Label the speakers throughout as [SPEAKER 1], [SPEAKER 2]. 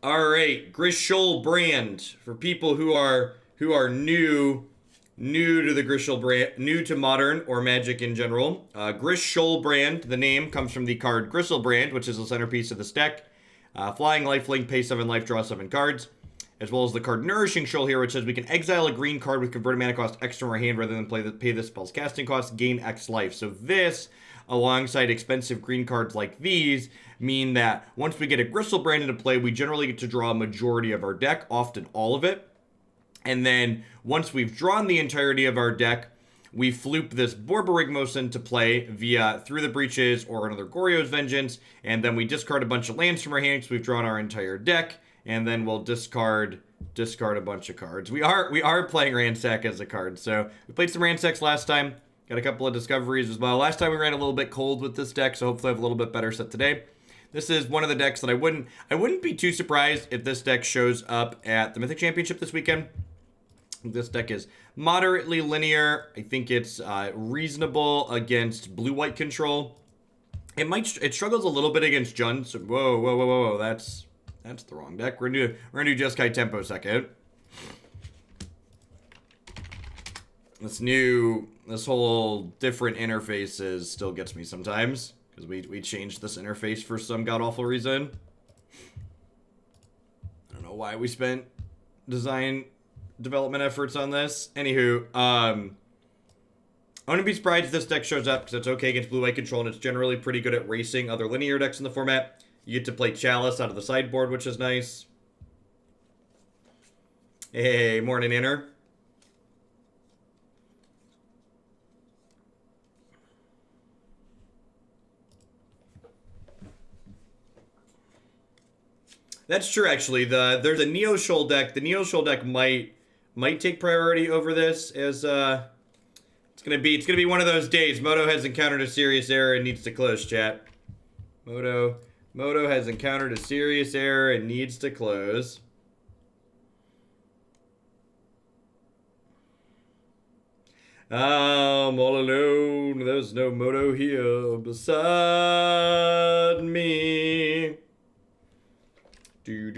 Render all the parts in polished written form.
[SPEAKER 1] All right, Grishoalbrand for people who are new to the Grishoalbrand, new to Modern or Magic in general. Grishoalbrand, the name comes from the card Griselbrand, which is the centerpiece of this deck. Flying, lifelink, pay 7 life, draw 7 cards. As well as the card Nourishing Shoal here, which says we can exile a green card with converted mana cost X from our hand rather than pay the spell's casting cost, gain X life. So this, alongside expensive green cards like these, mean that once we get a Griselbrand into play, we generally get to draw a majority of our deck, often all of it. And then once we've drawn the entirety of our deck, we floop this Borborygmos into play via Through the Breaches or another Goryo's Vengeance, and then we discard a bunch of lands from our hand because we've drawn our entire deck, and then we'll discard a bunch of cards. We are playing Ransack as a card, so we played some Ransacks last time. Got a couple of discoveries as well. Last time we ran a little bit cold with this deck, so hopefully I have a little bit better set today. This is one of the decks that I wouldn't be too surprised if this deck shows up at the Mythic Championship this weekend. This deck is moderately linear. I think it's reasonable against blue-white control. It struggles a little bit against Jund. So whoa. That's the wrong deck. We're gonna do Jeskai Tempo second. This whole different interfaces still gets me sometimes because we changed this interface for some god-awful reason. I don't know why we spent design development efforts on this. Anywho, I wouldn't be surprised if this deck shows up because it's okay against blue-white control and it's generally pretty good at racing other linear decks in the format. You get to play Chalice out of the sideboard, which is nice. Hey, morning, Inner. That's true, actually. There's a Neo Shoal deck. The Neo Shoal deck might take priority over this, as it's gonna be one of those days. Moto has encountered a serious error and needs to close, chat. Moto has encountered a serious error and needs to close. I'm all alone. There's no Moto here beside me. Do.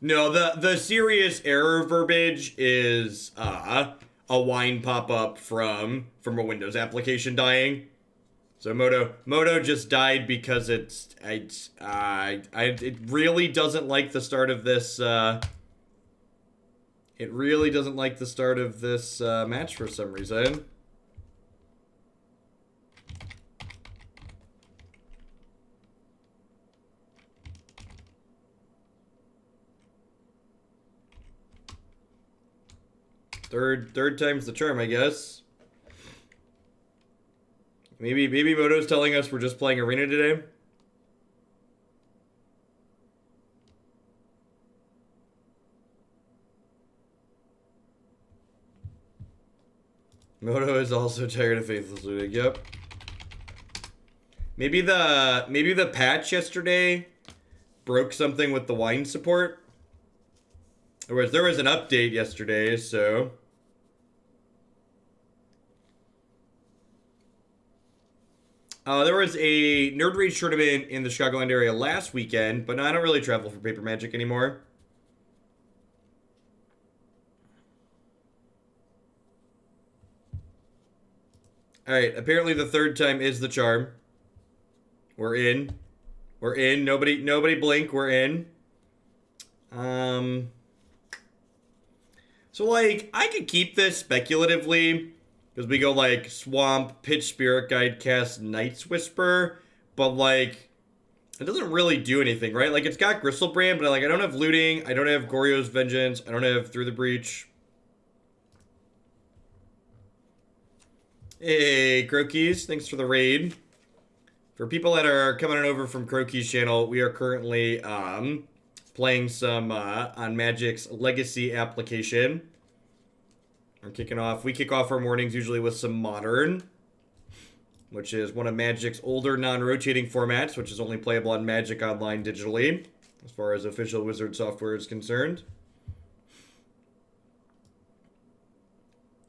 [SPEAKER 1] No, the serious error verbiage is a wine pop-up from a Windows application dying. So Moto just died because it really doesn't like the start of this match for some reason. Third time's the charm, I guess. Maybe Moto's telling us we're just playing Arena today. Moto is also tired of Faithless Looting. Yep. Maybe the patch yesterday broke something with the wine support. There was an update yesterday, so there was a Nerd Rage tournament in the Chicagoland area last weekend, but no, I don't really travel for Paper Magic anymore. Alright, apparently the third time is the charm. We're in. Nobody blink, we're in. So, like, I could keep this speculatively, because we go, like, Swamp, Pitch Spirit Guide, cast Night's Whisper, but, like, it doesn't really do anything, right? Like, it's got Griselbrand, but, like, I don't have Looting, I don't have Goryo's Vengeance, I don't have Through the Breach. Hey, Crokies, thanks for the raid. For people that are coming on over from Crokies channel, we are currently, playing some, on Magic's Legacy application. I'm kicking off. We kick off our mornings usually with some Modern, which is one of Magic's older non-rotating formats, which is only playable on Magic Online digitally, as far as official Wizard software is concerned.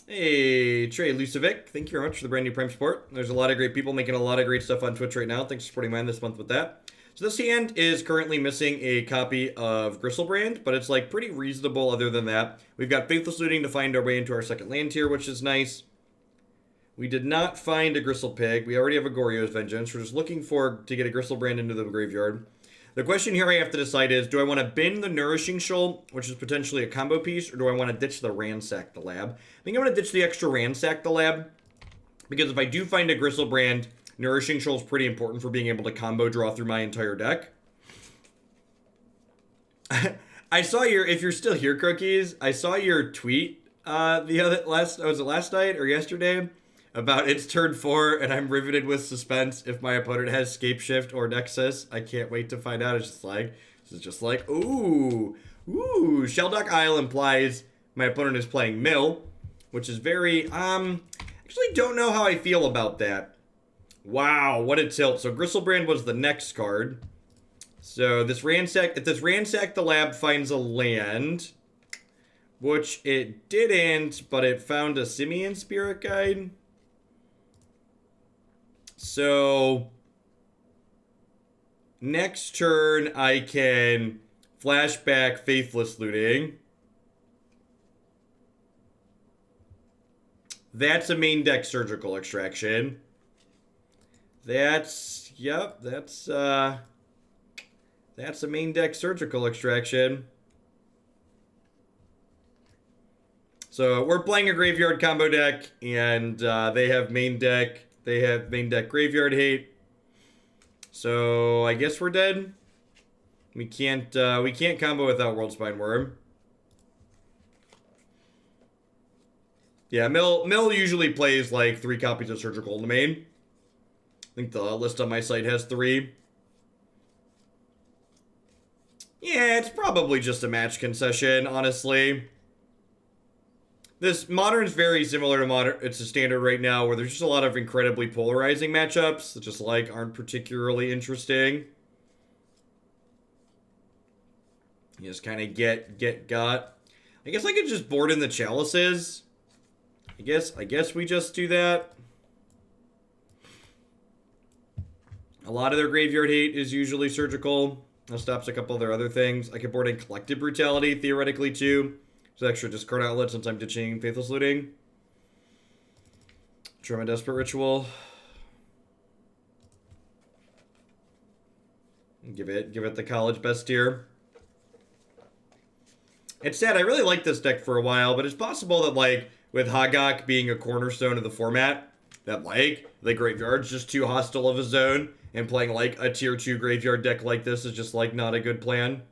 [SPEAKER 1] Hey, Trey Lucevic, thank you very much for the brand new Prime support. There's a lot of great people making a lot of great stuff on Twitch right now. Thanks for supporting mine this month with that. So this hand is currently missing a copy of Griselbrand, but it's like pretty reasonable other than that. We've got Faithless Looting to find our way into our second land tier, which is nice. We did not find a Gristle Pig. We already have a Goryo's Vengeance. We're just looking to get a Griselbrand into the graveyard. The question here I have to decide is, do I want to bin the Nourishing Shoal, which is potentially a combo piece, or do I want to ditch the Ransack the Lab? I think I'm going to ditch the extra Ransack the Lab, because if I do find a Griselbrand, Nourishing Shoal is pretty important for being able to combo draw through my entire deck. I saw if you're still here, Cookies, I saw your tweet was it last night or yesterday? About it's turn 4, and I'm riveted with suspense if my opponent has Scape Shift or Nexus. I can't wait to find out. This is just like, ooh. Sheldock Isle implies my opponent is playing Mill, which is very, actually don't know how I feel about that. Wow, what a tilt. So Griselbrand was the next card. So if this Ransack the Lab finds a land, which it didn't, but it found a Simian Spirit Guide. So next turn I can flashback Faithless Looting. That's a main deck Surgical Extraction. That's a main deck Surgical Extraction. So we're playing a graveyard combo deck, and they have main deck graveyard hate. So I guess we're dead. We can't combo without Worldspine Wurm. Yeah, Mill usually plays like 3 copies of Surgical in the main. I think the list on my site has 3. Yeah, it's probably just a match concession, honestly. This Modern's very similar to Modern. It's a standard right now where there's just a lot of incredibly polarizing matchups that just like aren't particularly interesting. You just kind of got. I guess I could just board in the Chalices. I guess we just do that. A lot of their graveyard hate is usually Surgical. That stops a couple of their other things. I could board in Collective Brutality theoretically too. Extra discard outlet since I'm ditching Faithless Looting. Try my Desperate Ritual. Give it the college best tier. It's sad, I really liked this deck for a while, but it's possible that like with Hagak being a cornerstone of the format, that like the graveyard's just too hostile of a zone, and playing like a tier 2 graveyard deck like this is just like not a good plan.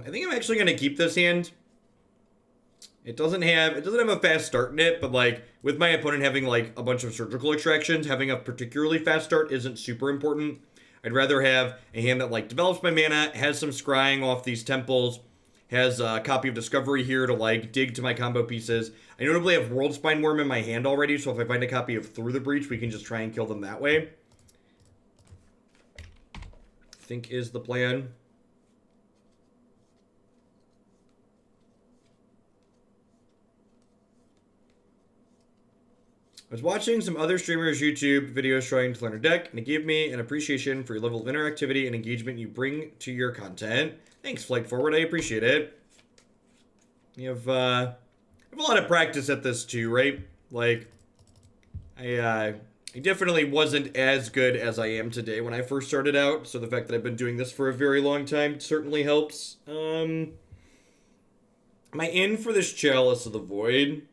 [SPEAKER 1] I think I'm actually going to keep this hand. It doesn't have a fast start in it, but like with my opponent having like a bunch of Surgical Extractions, having a particularly fast start isn't super important. I'd rather have a hand that like develops my mana, has some scrying off these temples, has a copy of Discovery here to like dig to my combo pieces. I notably have Worldspine Wurm in my hand already, so if I find a copy of Through the Breach, we can just try and kill them that way. I think is the plan. I was watching some other streamers' YouTube videos trying to learn a deck, and it gave me an appreciation for your level of interactivity and engagement you bring to your content. Thanks, Flight Forward. I appreciate it. You have a lot of practice at this too, right? Like, I definitely wasn't as good as I am today when I first started out, so the fact that I've been doing this for a very long time certainly helps. Am I in for this Chalice of the Void?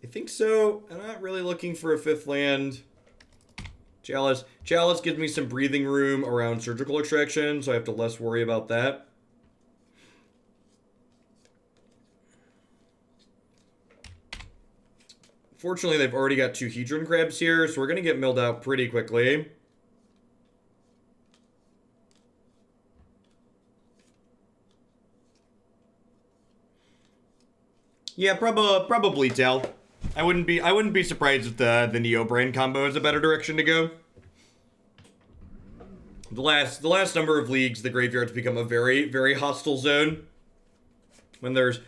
[SPEAKER 1] I think so. I'm not really looking for a 5th land. Chalice gives me some breathing room around surgical extraction, so I have to less worry about that. Fortunately, they've already got 2 Hedron Crabs here, so we're going to get milled out pretty quickly. Yeah, probably tell. I wouldn't be surprised if the Neo brand combo is a better direction to go. The last number of leagues, the graveyard's become a very hostile zone. When there's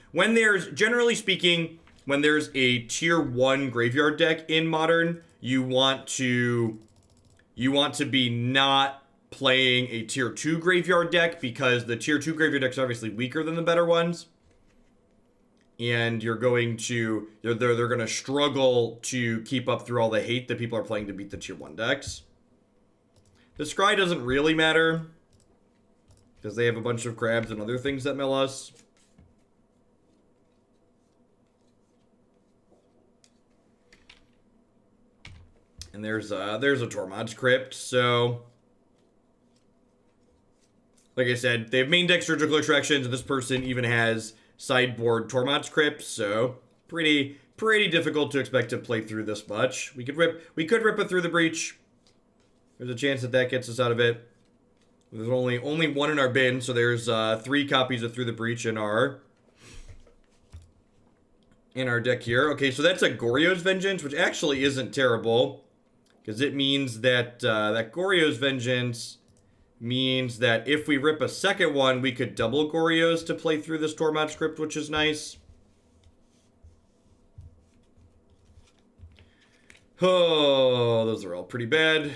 [SPEAKER 1] generally speaking, when there's a tier 1 graveyard deck in Modern, you want to be not playing a tier 2 graveyard deck, because the tier 2 graveyard deck's obviously weaker than the better ones. And they're going to struggle to keep up through all the hate that people are playing to beat the tier 1 decks. The Scry doesn't really matter, because they have a bunch of crabs and other things that mill us. And there's a Tormod's Crypt, so... Like I said, they have main deck surgical extractions, and this person even has sideboard Tormod's Crypt, so pretty difficult to expect to play through this much. We could rip it through the breach. There's a chance that gets us out of it. There's only one in our bin, so there's 3 copies of Through the Breach in our deck here. Okay, so that's a Goryo's Vengeance, which actually isn't terrible, because it means that that Goryo's Vengeance means that if we rip a second one, we could double Goryo's to play through this Tormod's Crypt, which is nice. Oh, those are all pretty bad.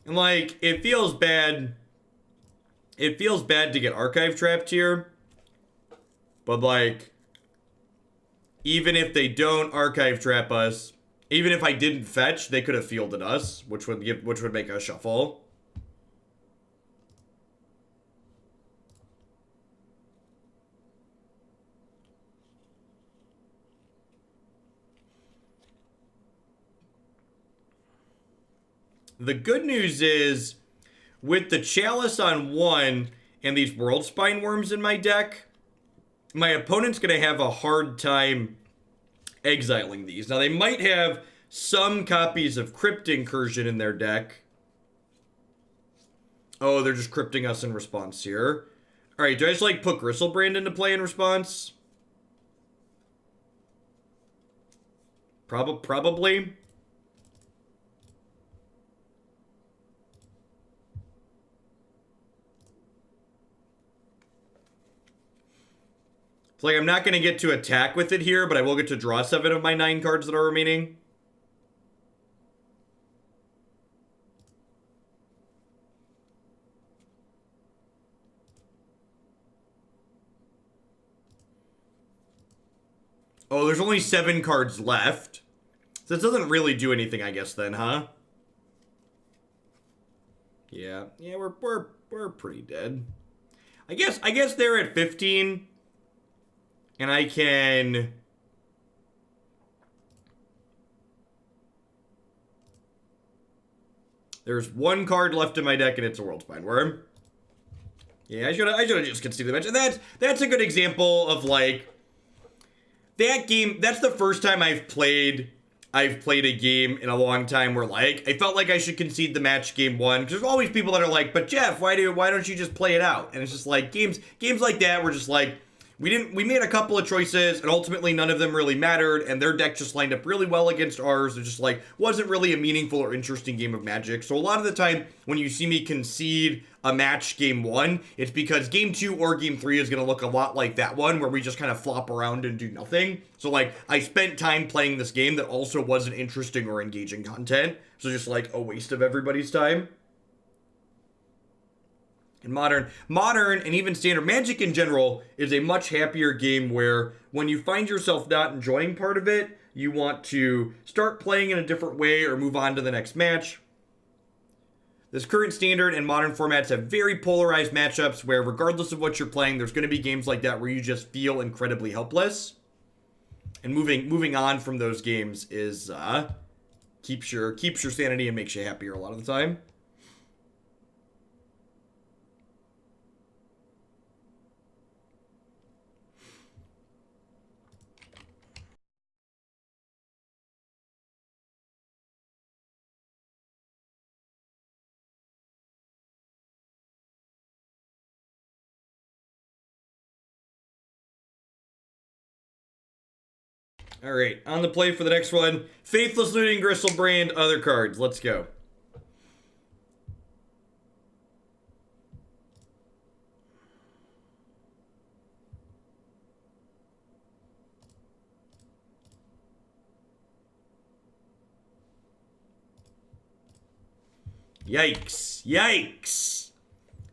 [SPEAKER 1] And, like, it feels bad. It feels bad to get archive trapped here. But, like, even if they don't archive trap us, even if I didn't fetch, they could have fielded us, which would make us shuffle. The good news is, with the Chalice on 1 and these Worldspine Wurms in my deck, my opponent's going to have a hard time exiling these. Now, they might have some copies of Crypt Incursion in their deck. Oh, they're just crypting us in response here. Alright, do I just, like, put Griselbrand into play in response? Probably. Like, I'm not going to get to attack with it here, but I will get to draw 7 of my 9 cards that are remaining. Oh, there's only 7 cards left. So this doesn't really do anything, I guess, then, huh? Yeah, we're pretty dead. I guess they're at 15. And I can... There's 1 card left in my deck, and it's a Worldspine Wurm. Yeah, I should have just conceded the match. And that's a good example of, like... That game, that's the first time I've played a game in a long time where, like, I felt like I should concede the match game 1. Because there's always people that are like, but Jeff, why don't you just play it out? And it's just like, games like that were just like... We made a couple of choices, and ultimately none of them really mattered, and their deck just lined up really well against ours. It just, like, wasn't really a meaningful or interesting game of Magic. So a lot of the time, when you see me concede a match game 1, it's because game 2 or game 3 is going to look a lot like that one, where we just kind of flop around and do nothing. So, like, I spent time playing this game that also wasn't interesting or engaging content. So just, like, a waste of everybody's time. And modern, and even standard Magic in general is a much happier game where when you find yourself not enjoying part of it, you want to start playing in a different way or move on to the next match. this current standard and modern formats have very polarized matchups where regardless of what you're playing, there's going to be games like that where you just feel incredibly helpless. And moving on from those games is keeps your sanity and makes you happier a lot of the time. All right, on the play for the next one, Faithless Looting, Griselbrand, other cards. Let's go. Yikes. Yikes.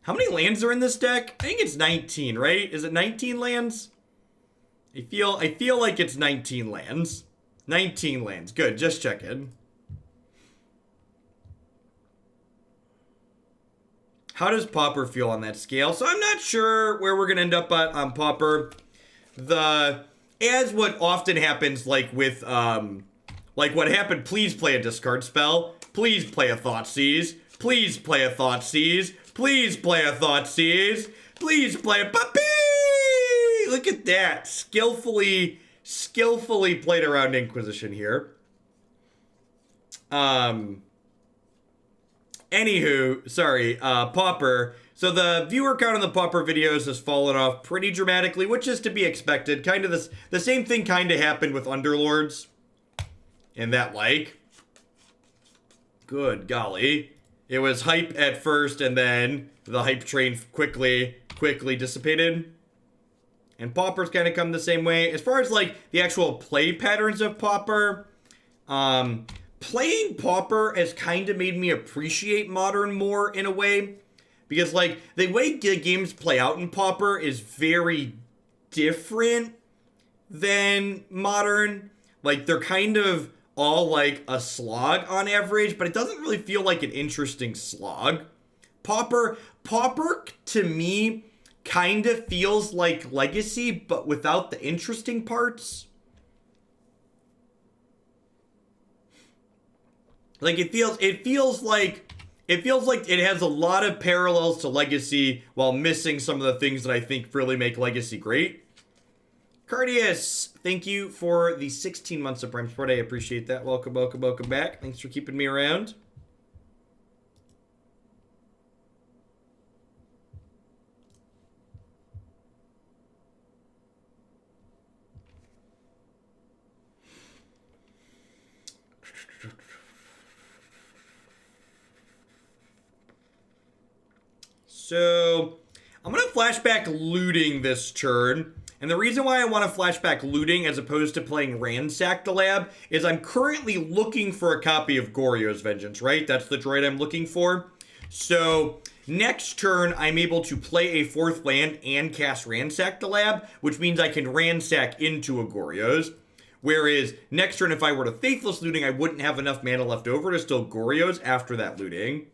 [SPEAKER 1] How many lands are in this deck? I think it's 19, right? Is it 19 lands? I feel like it's 19 lands. 19 lands. Good, just checking. How does Pauper feel on that scale? So I'm not sure where we're gonna end up on Pauper. As what often happens, like with like what happened, please play a discard spell. Please play a Thoughtseize. Please play a Thoughtseize. Please play a Thoughtseize. Please play a puppy. Look at that. Skillfully played around Inquisition here. Anywho, sorry, Pauper. So the viewer count on the Pauper videos has fallen off pretty dramatically, which is to be expected. Kind of the same thing kind of happened with Underlords. And that, like, good golly. It was hype at first, and then the hype train quickly dissipated. And Pauper's kind of come the same way. As far as, like, the actual play patterns of Pauper, playing Pauper has kind of made me appreciate Modern more in a way. Because, like, the way games play out in Pauper is very different than Modern. Like, they're kind of all, like, a slog on average, but it doesn't really feel like an interesting slog. Pauper, to me, kind of feels like Legacy, but without the interesting parts. Like, it feels like it has a lot of parallels to Legacy while missing some of the things that I think really make Legacy great. Cardius, thank you for the 16 months of Prime Sport. I appreciate that. Welcome back. Thanks for keeping me around. So, I'm going to flashback Looting this turn. And the reason why I want to flashback Looting as opposed to playing Ransack the Lab is I'm currently looking for a copy of Goryo's Vengeance, right? That's the droid I'm looking for. So, next turn, I'm able to play a 4th land and cast Ransack the Lab, which means I can Ransack into a Goryo's. Whereas, next turn, if I were to Faithless Looting, I wouldn't have enough mana left over to still Goryo's after that looting.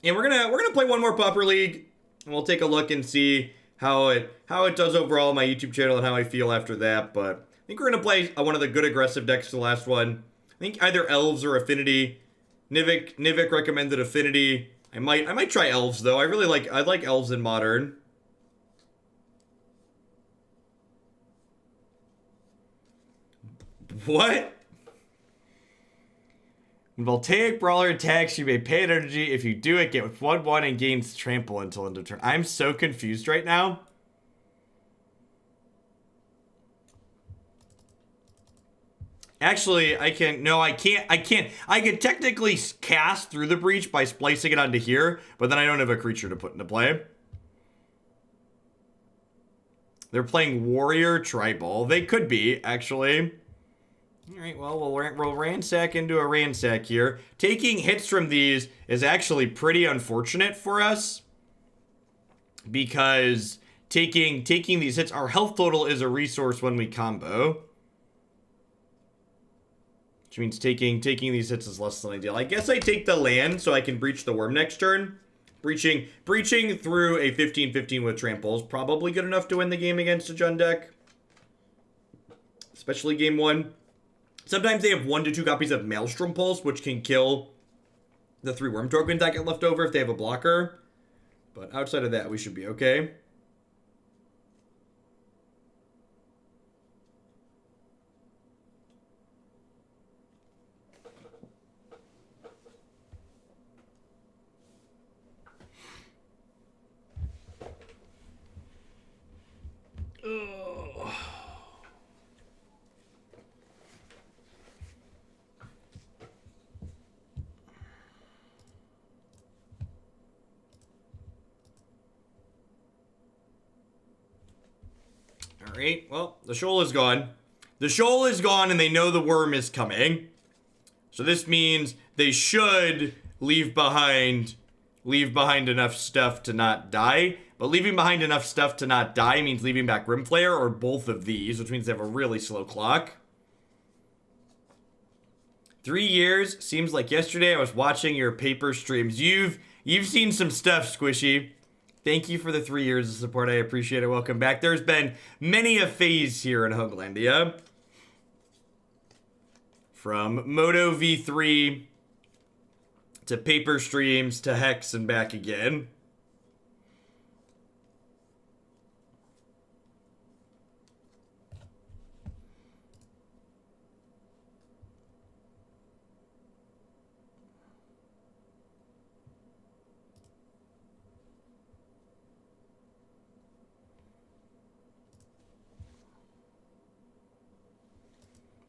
[SPEAKER 1] And we're gonna play one more Pauper League, and we'll take a look and see how it does overall on my YouTube channel and how I feel after that. But I think we're gonna play one of the good aggressive decks to the last one. I think either Elves or Affinity. Nivik recommended Affinity. I might try Elves though. I like Elves in Modern. What? When Voltaic Brawler attacks, you may pay energy. If you do it, get with 1/1 and gains trample until end of turn. I'm so confused right now. Actually, I can't. I can technically cast through the breach by splicing it onto here, but then I don't have a creature to put into play. They're playing Warrior Tribal. They could be, actually. Alright, well, we'll ransack into a ransack here. Taking hits from these is actually pretty unfortunate for us. Because taking these hits. Our health total is a resource when we combo. Which means taking these hits is less than ideal. I guess I take the land so I can breach the Worm next turn. Breaching through a 15-15 with trample is probably good enough to win the game against a Jund deck. Especially game 1. Sometimes they have 1 to 2 copies of Maelstrom Pulse, which can kill the 3 Worm tokens that get left over if they have a blocker. But outside of that, we should be okay. Alright, well, the shoal is gone. The shoal is gone and they know the worm is coming. So this means they should leave behind enough stuff to not die. But leaving behind enough stuff to not die means leaving back Rimflayer or both of these, which means they have a really slow clock. 3 years seems like yesterday. I was watching your paper streams. You've seen some stuff, Squishy. Thank you for the 3 years of support. I appreciate it. Welcome back. There's been many a phase here in Homelandia. From Moto V3 to paper streams to Hex and back again.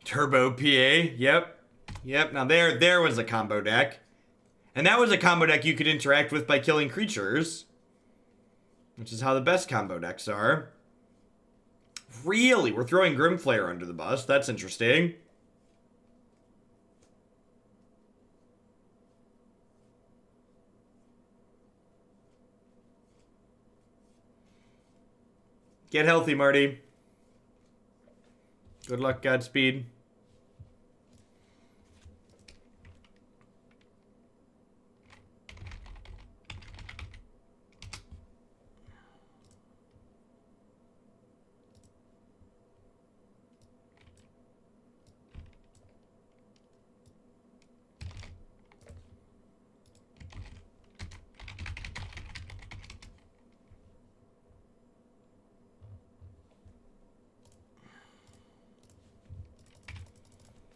[SPEAKER 1] Turbo PA, yep. Now there was a combo deck. And that was a combo deck you could interact with by killing creatures. Which is how the best combo decks are. Really? We're throwing Grimflayer under the bus. That's interesting. Get healthy, Marty. Good luck, Godspeed.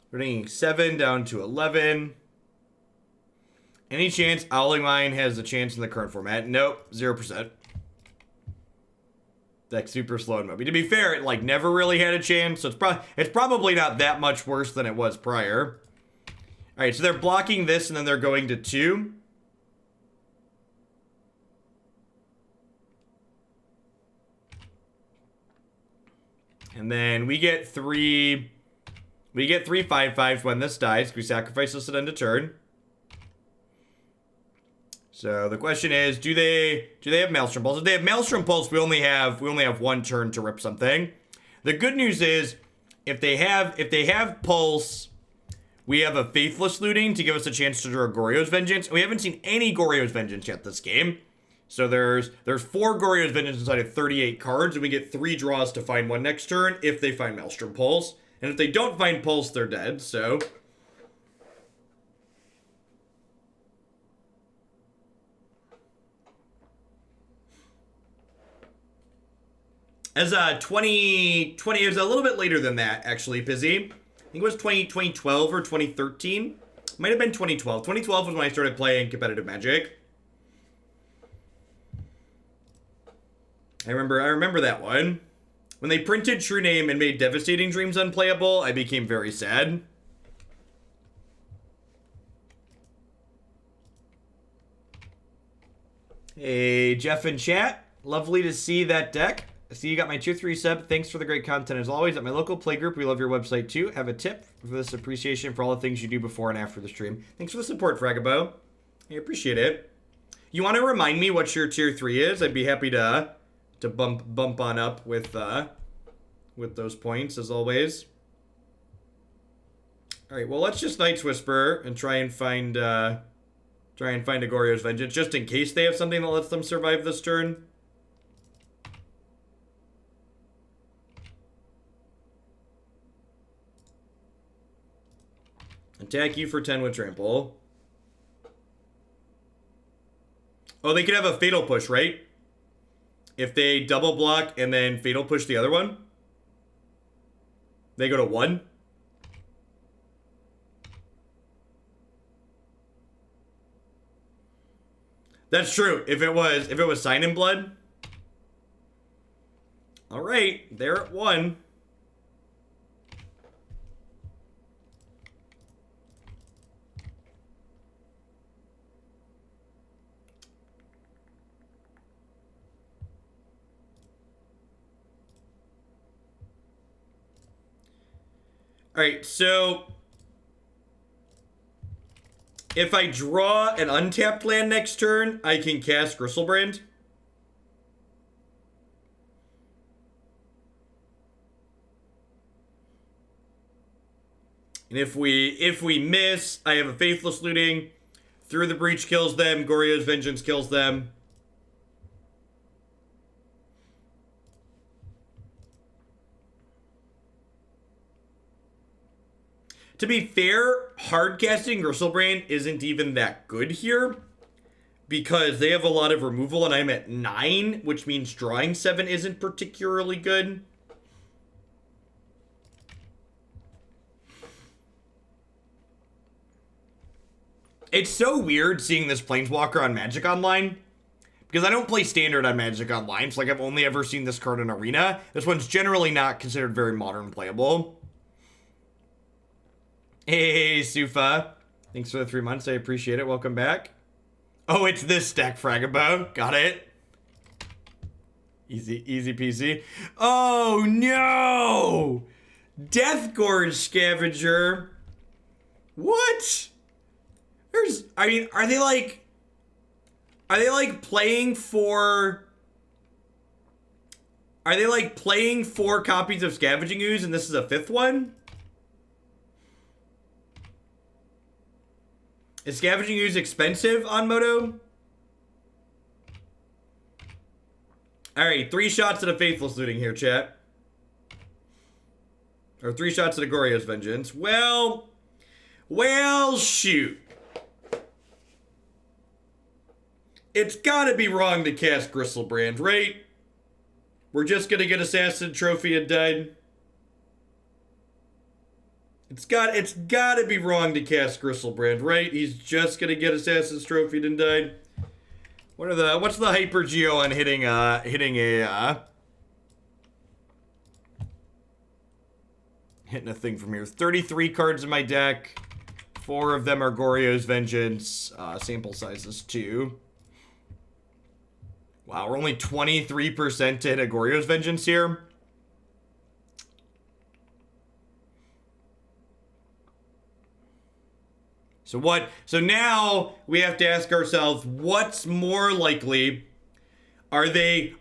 [SPEAKER 1] Bringing 7 down to 11. Any chance Owling Mine has a chance in the current format? Nope, 0%. Deck's super slow and moby. To be fair, it like never really had a chance, so it's probably not that much worse than it was prior. Alright, so they're blocking this and then they're going to 2. And then we get 3... We get 3 5/5s when this dies. We sacrifice this at end of turn. So the question is, do they have Maelstrom Pulse? If they have Maelstrom Pulse, we only have 1 turn to rip something. The good news is, if they have Pulse, we have a Faithless Looting to give us a chance to draw Goryo's Vengeance. We haven't seen any Goryo's Vengeance yet this game. So there's 4 Goryo's Vengeance inside of 38 cards, and we get 3 draws to find one next turn if they find Maelstrom Pulse. And if they don't find Pulse, they're dead, so... As 20, it was a little bit later than that, actually, Pizzy. I think it was 2012 or 2013. Might have been 2012. 2012 was when I started playing competitive Magic. I remember that one. When they printed True Name and made Devastating Dreams unplayable, I became very sad. Hey, Jeff in chat. Lovely to see that deck. I see you got my tier 3 sub. Thanks for the great content as always. At my local playgroup, we love your website too. Have a tip for this appreciation for all the things you do before and after the stream. Thanks for the support, Fragabo. I appreciate it. You want to remind me what your tier 3 is? I'd be happy to to bump on up with those points as always. All right, well let's just Night's Whisper and try and find a Goryo's Vengeance just in case they have something that lets them survive this turn. Attack you for 10 with Trample. Oh, they could have a Fatal Push, right? If they double block and then Fatal Push the other one, they go to 1. That's true. If it was Sign in Blood. All right, they're at 1. All right, so if I draw an untapped land next turn, I can cast Griselbrand. And if we miss, I have a Faithless Looting. Through the Breach kills them. Goryo's Vengeance kills them. To be fair, hard casting Griselbrand isn't even that good here because they have a lot of removal and I'm at 9, which means drawing 7 isn't particularly good. It's so weird seeing this Planeswalker on Magic Online because I don't play Standard on Magic Online, so like I've only ever seen this card in Arena. This one's generally not considered very modern playable. Hey, Sufa. Thanks for the 3 months. I appreciate it. Welcome back. Oh, it's this deck, Fragabo. Got it. Easy peasy. Oh, no! Deathgorge Scavenger. What? I mean, are they like playing for... Are they like playing 4 copies of Scavenging Ooze and this is a 5th one? Is Scavenging Ooze expensive on Moto? Alright, 3 shots at a Faithless Looting here, chat. Or 3 shots at a Goryo's Vengeance. Well, shoot. It's gotta be wrong to cast Griselbrand, right? We're just gonna get Assassin Trophy and died. It's gotta be wrong to cast Griselbrand, right? He's just gonna get Assassin's Trophy and died. What's the Hyper Geo on hitting a thing from here? 33 cards in my deck. 4 of them are Goryo's Vengeance. Sample size is 2. Wow, we're only 23% to hit a Goryo's Vengeance here. So now we have to ask ourselves, what's more likely? Are they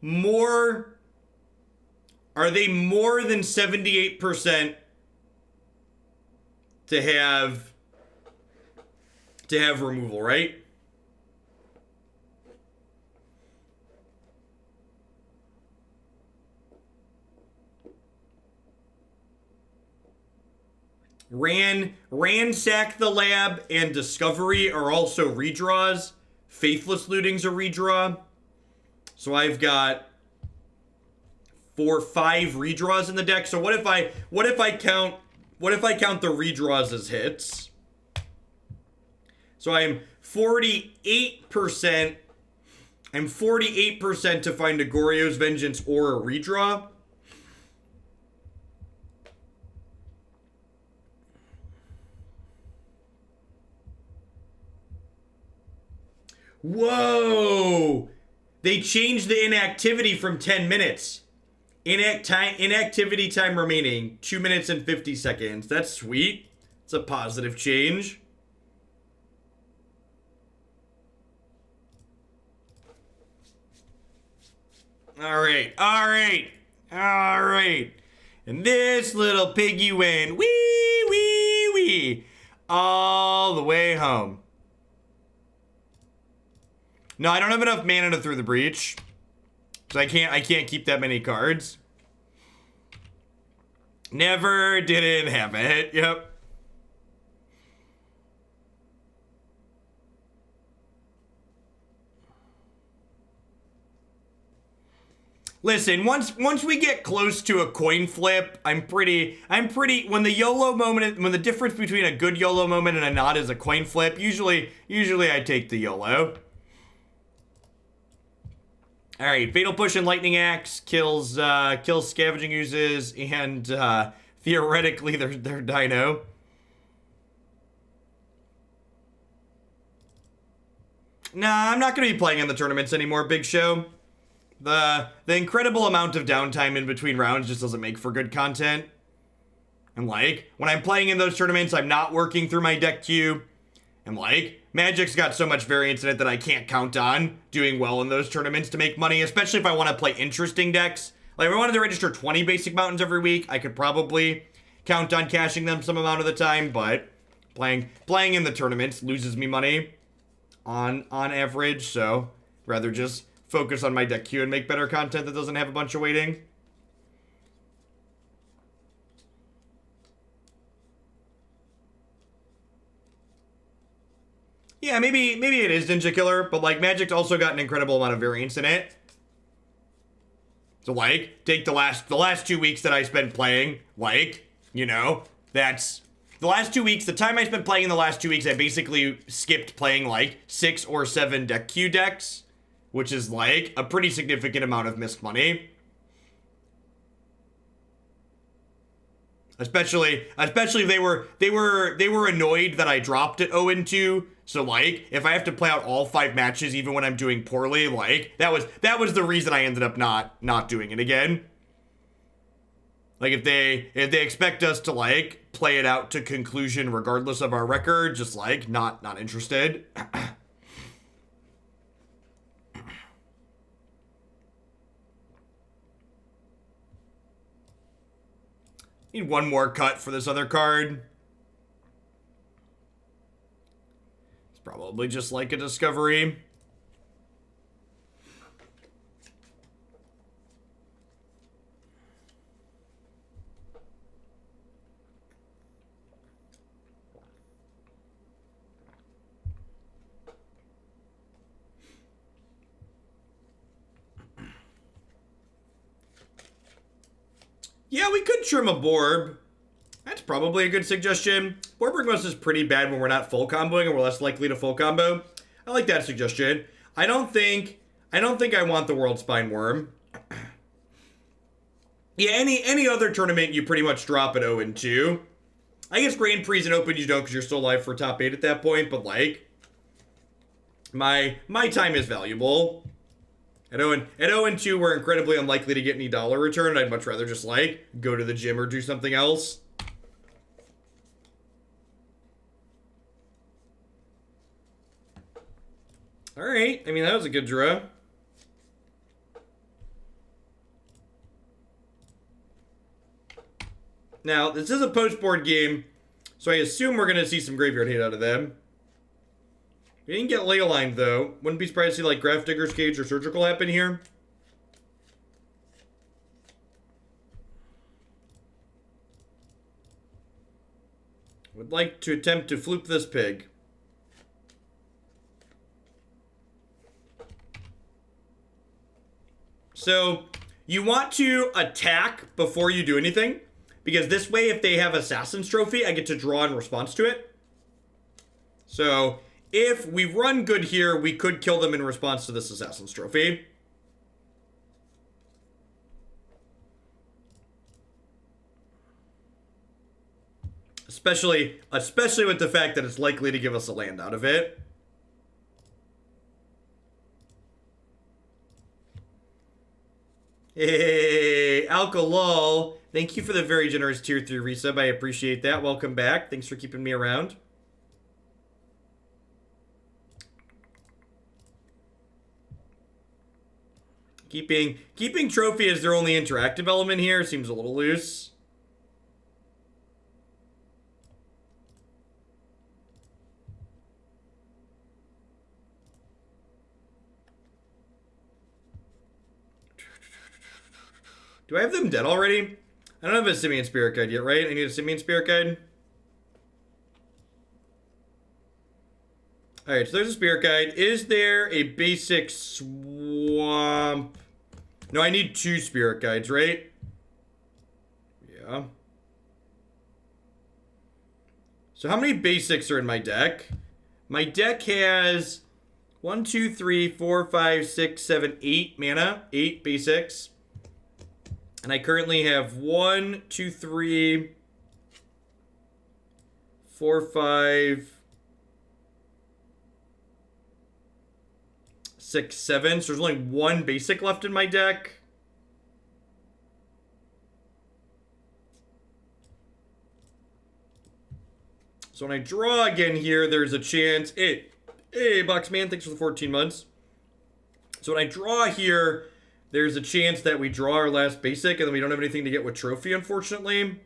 [SPEAKER 1] more than 78% to have removal, right? Ransack the Lab and Discovery are also redraws. Faithless Looting's a redraw. So I've got 5 redraws in the deck. So what if I count the redraws as hits? So I'm 48%. I'm 48% to find a Goryo's Vengeance or a redraw. Whoa! They changed the inactivity from 10 minutes. Inactivity time remaining, 2 minutes and 50 seconds. That's sweet. It's a positive change. All right, all right, all right. And this little piggy went wee, wee, wee, all the way home. No, I don't have enough mana to through the breach, so I can't keep that many cards. Never didn't have it. Yep. Listen, once we get close to a coin flip, I'm pretty when the YOLO moment, when the difference between a good YOLO moment and a not is a coin flip, usually I take the YOLO. All right, Fatal Push and Lightning Axe kills Scavenging Oozes and theoretically their Dino. Nah, I'm not gonna be playing in the tournaments anymore, Big Show. The incredible amount of downtime in between rounds just doesn't make for good content. And like, when I'm playing in those tournaments, I'm not working through my deck queue. And like, Magic's got so much variance in it that I can't count on doing well in those tournaments to make money, especially if I want to play interesting decks. Like, if I wanted to register 20 basic mountains every week, I could probably count on cashing them some amount of the time, but playing in the tournaments loses me money on average, so rather just focus on my deck queue and make better content that doesn't have a bunch of waiting. Yeah, maybe it is Ninja Killer, but like Magic's also got an incredible amount of variance in it. So like, take the last 2 weeks that I spent playing, like, you know, that's the last 2 weeks, the time I spent playing in the last 2 weeks, I basically skipped playing like 6 or 7 deck queue decks, which is like a pretty significant amount of missed money. Especially they were annoyed that I dropped at 0-2. So like, if I have to play out all 5 matches even when I'm doing poorly, like that was the reason I ended up not doing it again. Like if they expect us to like play it out to conclusion regardless of our record, just like not interested. Need one more cut for this other card. It's probably just like a discovery. Yeah, we could trim a Borb. That's probably a good suggestion. Borborygmos is pretty bad when we're not full comboing and we're less likely to full combo. I like that suggestion. I don't think I want the Worldspine Wurm. Yeah, any other tournament you pretty much drop at 0-2. I guess Grand Prix and Open you don't because you're still alive for top 8 at that point, but like my time is valuable. At 0-2, we're incredibly unlikely to get any dollar return. I'd much rather just, like, go to the gym or do something else. Alright, I mean, that was a good draw. Now, this is a post-board game, so I assume we're going to see some graveyard hate out of them. We didn't get ley aligned though. Wouldn't be surprised to see like Graph Digger's Cage or Surgical happen here. Would like to attempt to floop this pig. So, you want to attack before you do anything, because this way if they have Assassin's Trophy, I get to draw in response to it. So, if we run good here, we could kill them in response to this Assassin's Trophy. Especially with the fact that it's likely to give us a land out of it. Hey, Alcolol. Thank you for the very generous tier 3 resub. I appreciate that. Welcome back. Thanks for keeping me around. Keeping trophy as their only interactive element here seems a little loose. Do I have them dead already? I don't have a Simian Spirit Guide yet, right? I need a Simian Spirit Guide. Alright, so there's a Spirit Guide. Is there a basic swamp? No, I need 2 Spirit Guides, right? Yeah. So how many basics are in my deck? My deck has 1, 2, 3, 4, 5, 6, 7, 8 mana. 8 basics. And I currently have 1, 2, 3, 4, 5, 6, 7. So there's only 1 basic left in my deck. So when I draw again here, there's a chance. Hey, Boxman, thanks for the 14 months. So when I draw here, there's a chance that we draw our last basic and then we don't have anything to get with trophy, unfortunately.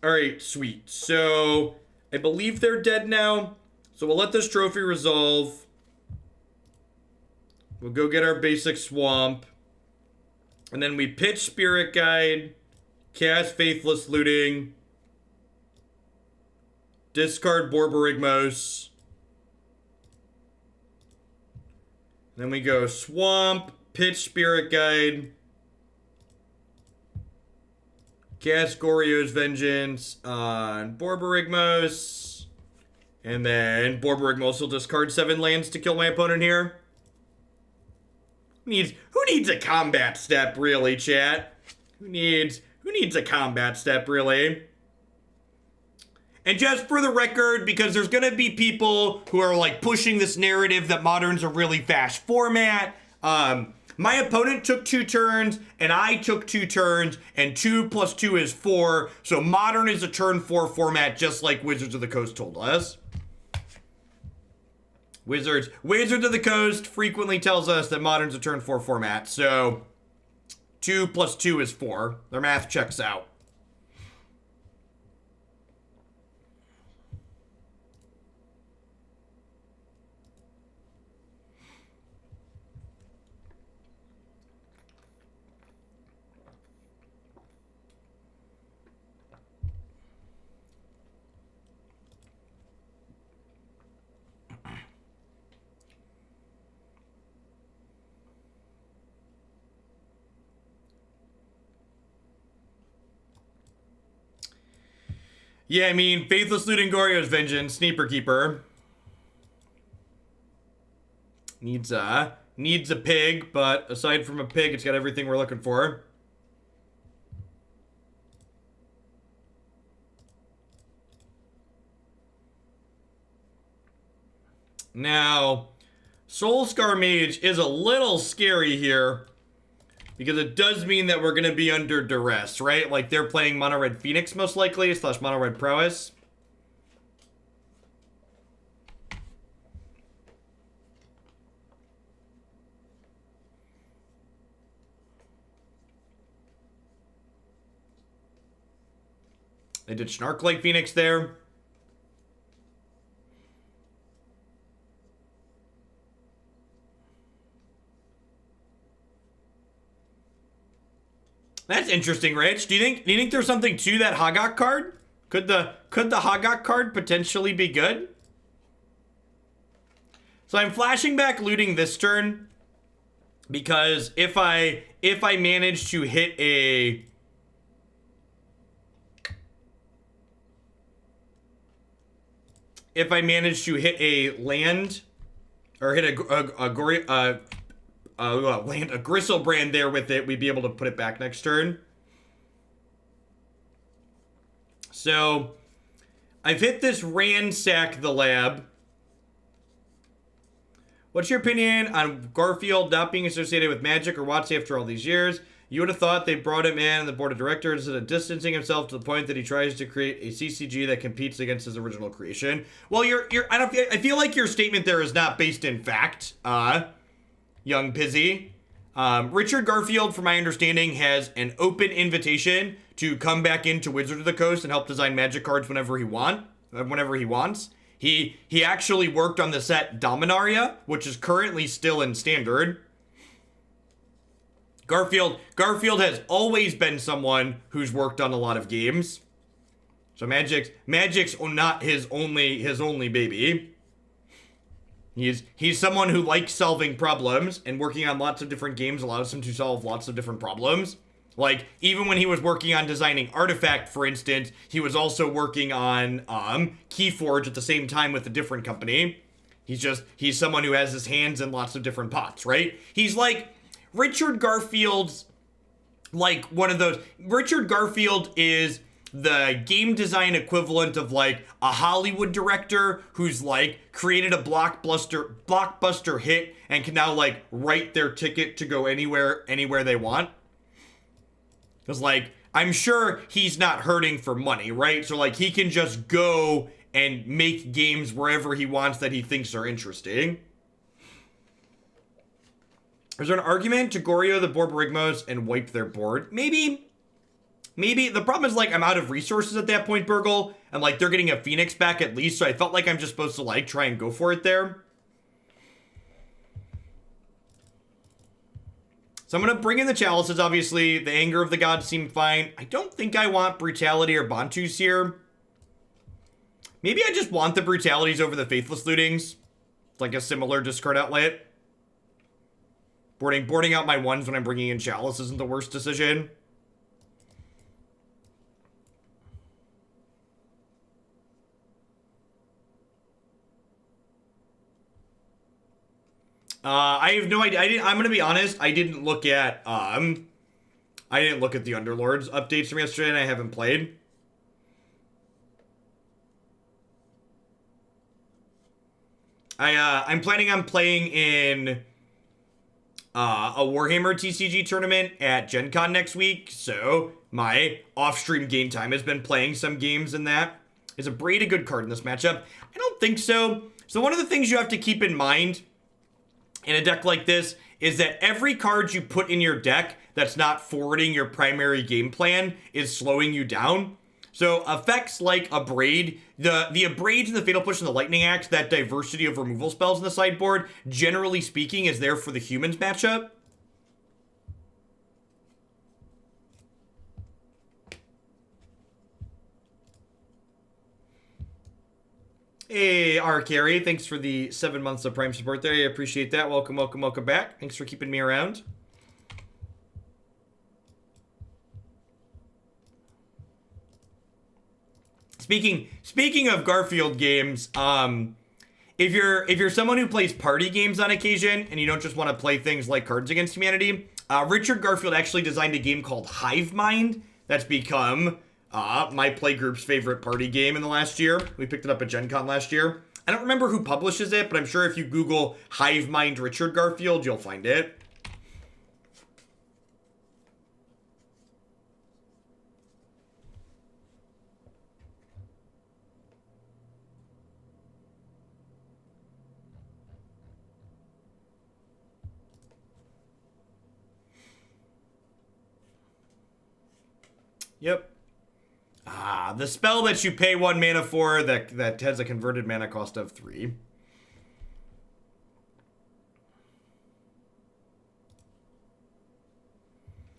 [SPEAKER 1] Alright, sweet. So I believe they're dead now. So we'll let this trophy resolve. We'll go get our basic swamp. And then we pitch Spirit Guide, cast Faithless Looting, discard Borborygmos. Then we go Swamp, pitch Spirit Guide, cast Goryo's Vengeance on Borborygmos, and then Borborygmos will discard 7 lands to kill my opponent here. Who needs a combat step, really, chat? Who needs a combat step, really? And just for the record, because there's gonna be people who are like pushing this narrative that Modern's a really fast format. My opponent took 2 turns, and I took 2 turns, and 2 plus 2 is 4. So Modern is a turn 4 format, just like Wizards of the Coast told us. Wizards of the Coast frequently tells us that Modern's a turn 4 format. So 2 plus 2 is 4. Their math checks out. Yeah, I mean, Faithless Looting, Goryo's Vengeance, Sneaper Keeper. Needs a pig, but aside from a pig, it's got everything we're looking for. Now, Soulscar Mage is a little scary here, because it does mean that we're going to be under duress, right? Like, they're playing Mono Red Phoenix, most likely, / Mono Red Prowess. They did Snark Lake Phoenix there. That's interesting, Rich. Do you think there's something to that Hagak card? Could the Hagak card potentially be good? So I'm flashing back looting this turn because if I manage to hit a land or hit a Griselbrand there with it, we'd be able to put it back next turn. So I've hit this Ransack the Lab. What's your opinion on Garfield not being associated with Magic or WotC after all these years? You would have thought they brought him in and the board of directors instead of distancing himself to the point that he tries to create a CCG that competes against his original creation. Well, I feel like your statement there is not based in fact. young Pizzy. Richard Garfield, from my understanding, has an open invitation to come back into Wizard of the Coast and help design Magic cards whenever he wants. He actually worked on the set Dominaria, which is currently still in Standard. Garfield has always been someone who's worked on a lot of games. So Magic's not his only baby. He's someone who likes solving problems, and working on lots of different games allows him to solve lots of different problems. Like, even when he was working on designing Artifact, for instance, he was also working on Keyforge at the same time with a different company. He's someone who has his hands in lots of different pots, right? He's like, Richard Garfield's like one of those. Richard Garfield is the game design equivalent of like a Hollywood director who's like created a blockbuster hit and can now like write their ticket to go anywhere they want. Because like, I'm sure he's not hurting for money, right? So like, he can just go and make games wherever he wants that he thinks are interesting. Is there an argument to Goryo the Borborygmos and wipe their board? Maybe. The problem is, like, I'm out of resources at that point, Burgle. And, like, they're getting a Phoenix back at least, so I felt like I'm just supposed to, like, try and go for it there. So I'm going to bring in the Chalices, obviously. The Anger of the Gods seem fine. I don't think I want Brutality or Bontus here. Maybe I just want the Brutalities over the Faithless Lootings. It's like a similar discard outlet. Boarding out my ones when I'm bringing in Chalice isn't the worst decision. I have no idea. I'm gonna be honest. I didn't look at the Underlords updates from yesterday, and I haven't played. I'm planning on playing in a Warhammer TCG tournament at Gen Con next week, so my off-stream game time has been playing some games in that. Is Abrade a good card in this matchup? I don't think so. So one of the things you have to keep in mind in a deck like this is that every card you put in your deck that's not forwarding your primary game plan is slowing you down. So effects like Abrade, the Abrades and the Fatal Push and the Lightning Axe, that diversity of removal spells in the sideboard, generally speaking, is there for the humans matchup. Hey, R. Carey, thanks for the 7 months of Prime support there. I appreciate that. Welcome back. Thanks for keeping me around. Speaking of Garfield games, if you're someone who plays party games on occasion and you don't just want to play things like Cards Against Humanity, Richard Garfield actually designed a game called Hive Mind that's become my playgroup's favorite party game in the last year. We picked it up at Gen Con last year. I don't remember who publishes it, but I'm sure if you Google Hive Mind Richard Garfield, you'll find it. Yep. The spell that you pay 1 mana for that has a converted mana cost of 3.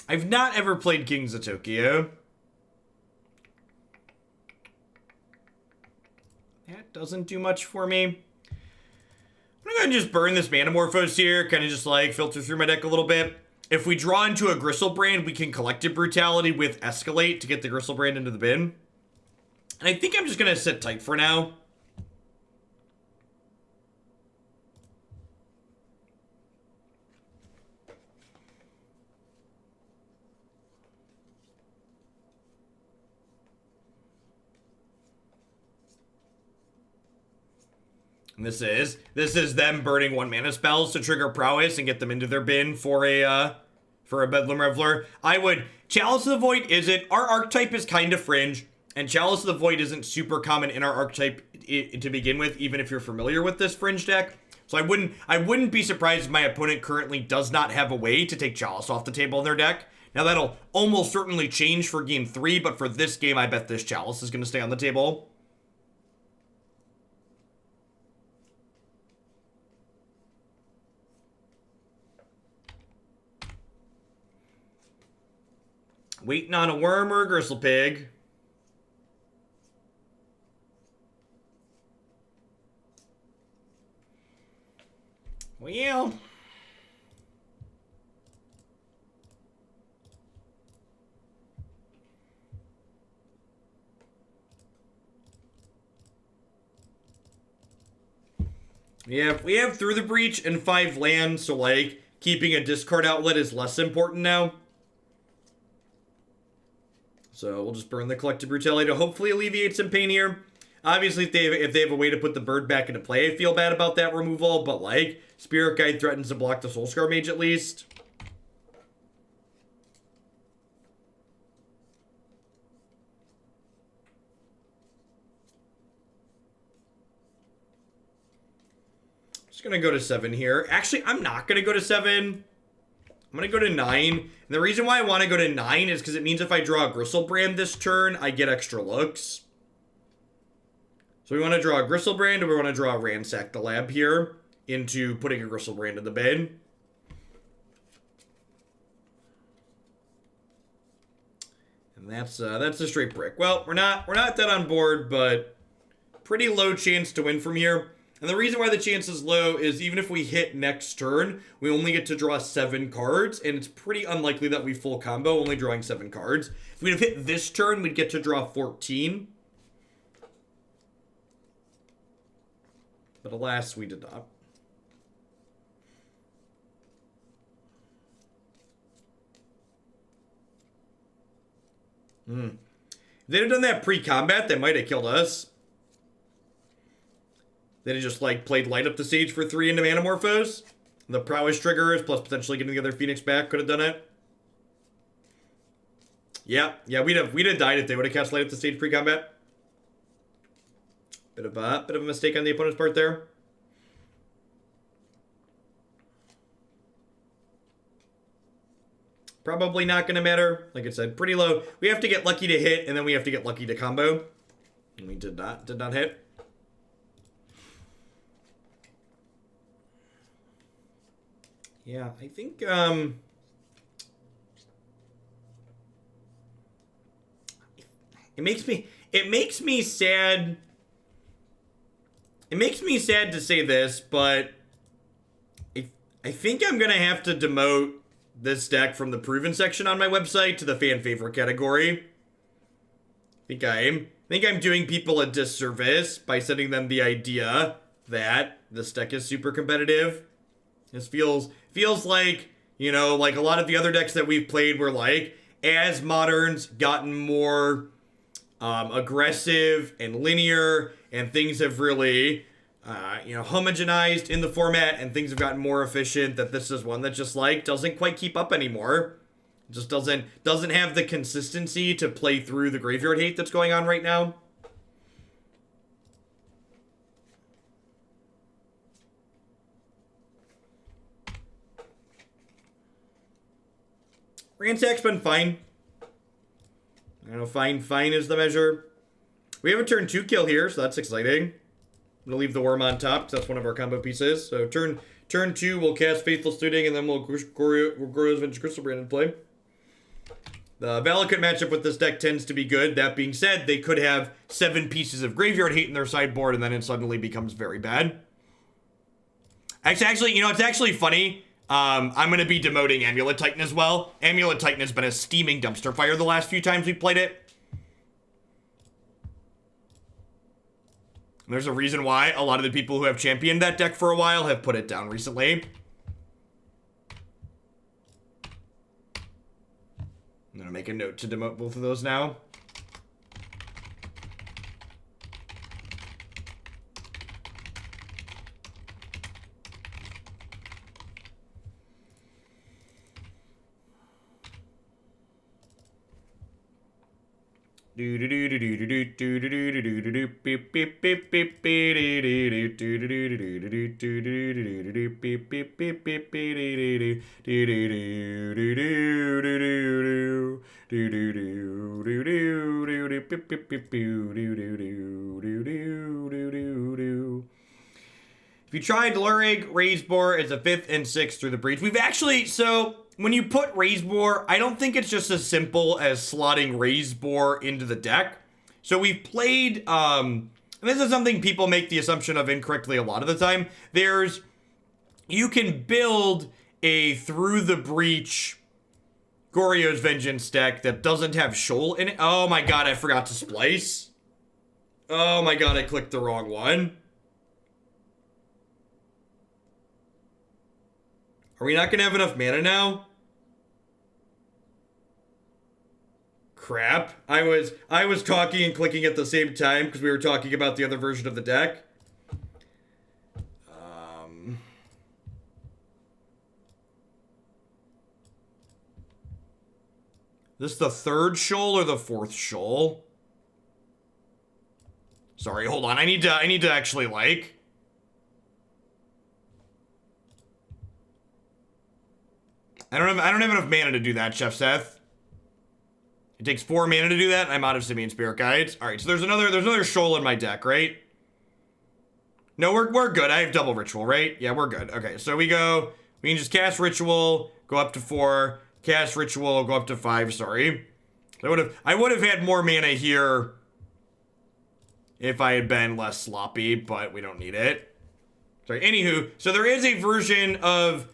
[SPEAKER 1] I've not ever played Kings of Tokyo. That doesn't do much for me. I'm gonna go ahead and just burn this Manamorphose here, kind of just like filter through my deck a little bit. If we draw into a Griselbrand, we can Collective Brutality with Escalate to get the Griselbrand into the bin. And I think I'm just going to sit tight for now. And this is them burning 1 mana spells to trigger prowess and get them into their bin for a Bedlam Reveler. Chalice of the Void our archetype is kind of fringe, and Chalice of the Void isn't super common in our archetype to begin with, even if you're familiar with this fringe deck. So I wouldn't be surprised if my opponent currently does not have a way to take Chalice off the table in their deck. Now that'll almost certainly change for game 3, but for this game, I bet this Chalice is going to stay on the table. Waiting on a Worm or a Gristlepig. Well, yeah, we have Through the Breach and 5 lands, so like keeping a discard outlet is less important now. So we'll just burn the Collective Brutality to hopefully alleviate some pain here. Obviously, if they have a way to put the bird back into play, I feel bad about that removal, but like, Spirit Guide threatens to block the Soulscar Mage at least. Just gonna go to 7 here. Actually, I'm not gonna go to 7. I'm gonna go to 9. And the reason why I want to go to 9 is because it means if I draw a Griselbrand this turn, I get extra looks. So we want to draw a Griselbrand, or we want to draw a Ransack the Lab here into putting a Griselbrand in the bed. And that's a straight brick. Well, we're not that on board, but pretty low chance to win from here. And the reason why the chance is low is even if we hit next turn, we only get to draw 7 cards, and it's pretty unlikely that we full combo, only drawing 7 cards. If we'd have hit this turn, we'd get to draw 14. But alas, we did not. If they'd have done that pre-combat, they might have killed us. They'd have just, like, played Light Up the Stage for 3 into Manamorphose. The Prowess triggers, plus potentially getting the other Phoenix back, could have done it. Yeah, we'd have died if they would have cast Light Up the Stage pre-combat. Bit of a mistake on the opponent's part there. Probably not going to matter. Like I said, pretty low. We have to get lucky to hit, and then we have to get lucky to combo. And we did not hit. Yeah, I think, it makes me sad. It makes me sad to say this, but I think I'm going to have to demote this deck from the proven section on my website to the fan favorite category. I think I'm doing people a disservice by sending them the idea that this deck is super competitive. This feels like, you know, like a lot of the other decks that we've played were like, as Modern's gotten more aggressive and linear, and things have really, homogenized in the format, and things have gotten more efficient, that this is one that just, like, doesn't quite keep up anymore. Just doesn't have the consistency to play through the graveyard hate that's going on right now. Ransack's been fine. I don't know, fine is the measure. We have a turn 2 kill here, so that's exciting. I'm gonna leave the Worm on top, because that's one of our combo pieces. So turn 2, we'll cast Faithless Looting, and then we'll Goryo's Vintage Griselbrand in play. The Valakut matchup with this deck tends to be good. That being said, they could have 7 pieces of graveyard hate in their sideboard, and then it suddenly becomes very bad. Actually, it's actually funny. I'm going to be demoting Amulet Titan as well. Amulet Titan has been a steaming dumpster fire the last few times we played it. And there's a reason why a lot of the people who have championed that deck for a while have put it down recently. I'm going to make a note to demote both of those now. If you tried Lurig, Raised Boar is a 5th and 6th through the breach. We've actually, so when you put Raised Boar, I don't think it's just as simple as slotting Raised Boar into the deck. So we've played, and this is something people make the assumption of incorrectly a lot of the time. You can build a Through the Breach Goryo's Vengeance deck that doesn't have Shoal in it. Oh my god, I forgot to splice. Oh my god, I clicked the wrong one. Are we not gonna have enough mana now? Crap. I was talking and clicking at the same time because we were talking about the other version of the deck. This the 3rd Shoal or the 4th Shoal? Sorry, hold on. I need to actually like. I don't have enough mana to do that, Chef Seth. It takes 4 mana to do that. I'm out of Simian Spirit Guides. All right, so there's another Shoal in my deck, right? No, we're good. I have double Ritual, right? Yeah, we're good. Okay, so we can just cast Ritual, go up to 4, cast Ritual, go up to 5. Sorry, I would have had more mana here if I had been less sloppy, but we don't need it. Sorry. Anywho, so there is a version of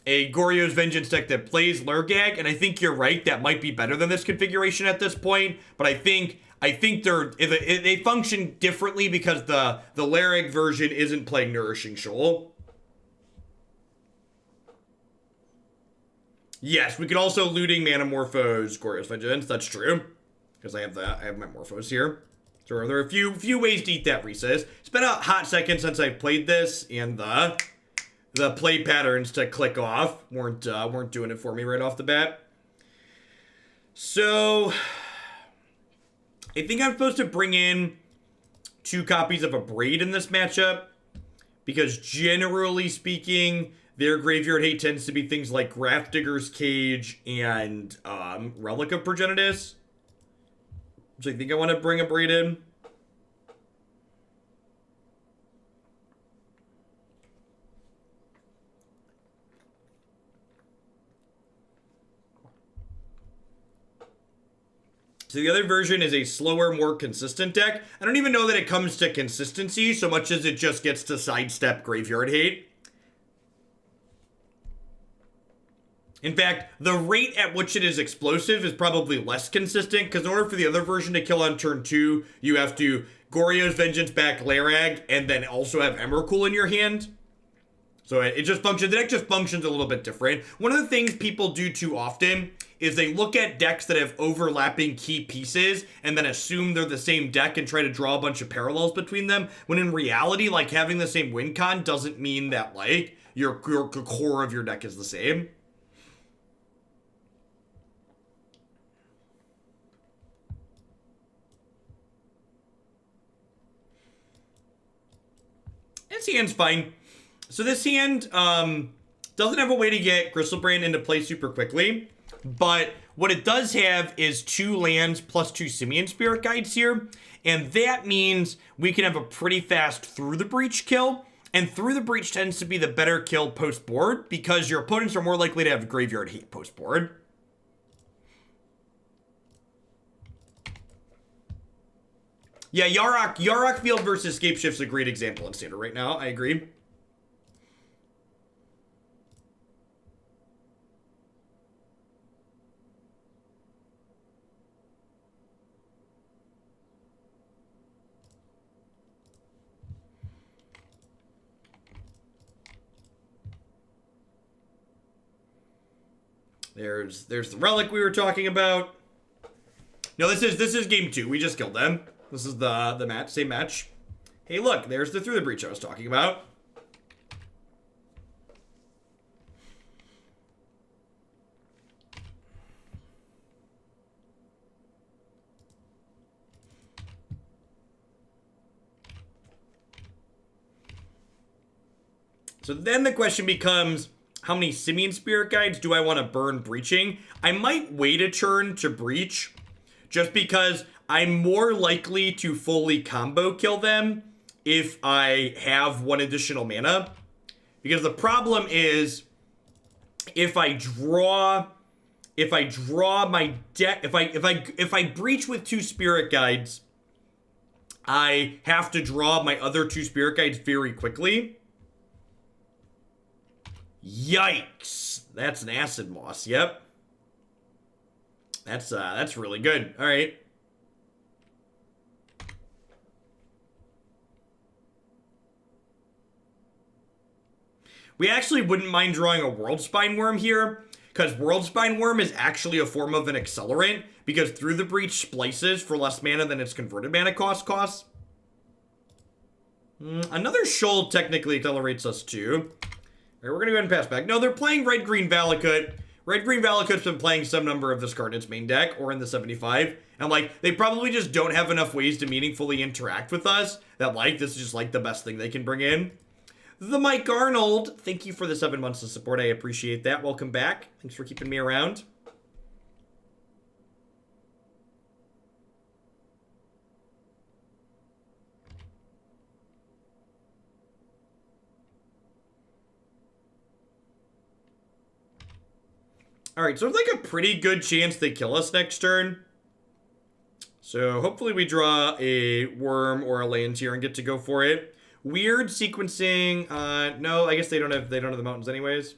[SPEAKER 1] a Goryo's Vengeance deck that plays Lurgag, and I think you're right, that might be better than this configuration at this point, but I think they function differently because the Lurgag version isn't playing Nourishing Shoal. Yes, we could also looting Manamorphose Goryo's Vengeance, that's true, because I have my Morphos here. So there are a few ways to eat that recess. It's been a hot second since I've played this, and the play patterns to click off weren't doing it for me right off the bat. So I think I'm supposed to bring in 2 copies of Abrade in this matchup, because generally speaking, their graveyard hate tends to be things like Grafdigger's Cage and Relic of Progenitus. So I think I want to bring Abrade in. So the other version is a slower, more consistent deck. I don't even know that it comes to consistency so much as it just gets to sidestep graveyard hate. In fact, the rate at which it is explosive is probably less consistent, because in order for the other version to kill on turn 2, you have to Goryo's Vengeance back Lurgag, and then also have Emrakul in your hand. So it just functions, the deck just functions a little bit different. One of the things people do too often is they look at decks that have overlapping key pieces and then assume they're the same deck and try to draw a bunch of parallels between them, when in reality, like, having the same win con doesn't mean that, like, your core of your deck is the same. This hand's fine. So this hand doesn't have a way to get Griselbrand into play super quickly, but what it does have is 2 lands plus 2 Simian Spirit Guides here, and that means we can have a pretty fast Through the Breach kill, and Through the Breach tends to be the better kill post-board because your opponents are more likely to have graveyard hate post-board. Yeah, Yarok Field versus Scape Shift's a great example in Standard right now. I agree. There's the relic we were talking about. No, this is game 2. We just killed them. This is the match, same match. Hey, look, there's the Through the Breach I was talking about. So then the question becomes, how many Simian Spirit Guides do I want to burn breaching? I might wait a turn to breach, just because I'm more likely to fully combo kill them if I have one additional mana. Because the problem is, if I my deck, if I breach with 2 Spirit Guides, I have to draw my other 2 Spirit Guides very quickly. Yikes. That's an Acid Moss, yep. That's really good. All right. We actually wouldn't mind drawing a Worldspine Wurm here, because Worldspine Wurm is actually a form of an accelerant, because Through the Breach splices for less mana than its converted mana costs. Another Shoal technically accelerates us too. All right, we're going to go ahead and pass back. No, they're playing Red-Green Valakut. Red-Green Valakut's been playing some number of this card in its main deck, or in the 75. And, like, they probably just don't have enough ways to meaningfully interact with us that, like, this is just, like, the best thing they can bring in. The Mike Arnold, thank you for the 7 months of support. I appreciate that. Welcome back. Thanks for keeping me around. Alright, so it's like a pretty good chance they kill us next turn. So hopefully we draw a Worm or a land here and get to go for it. Weird sequencing. No, I guess they don't have the mountains anyways.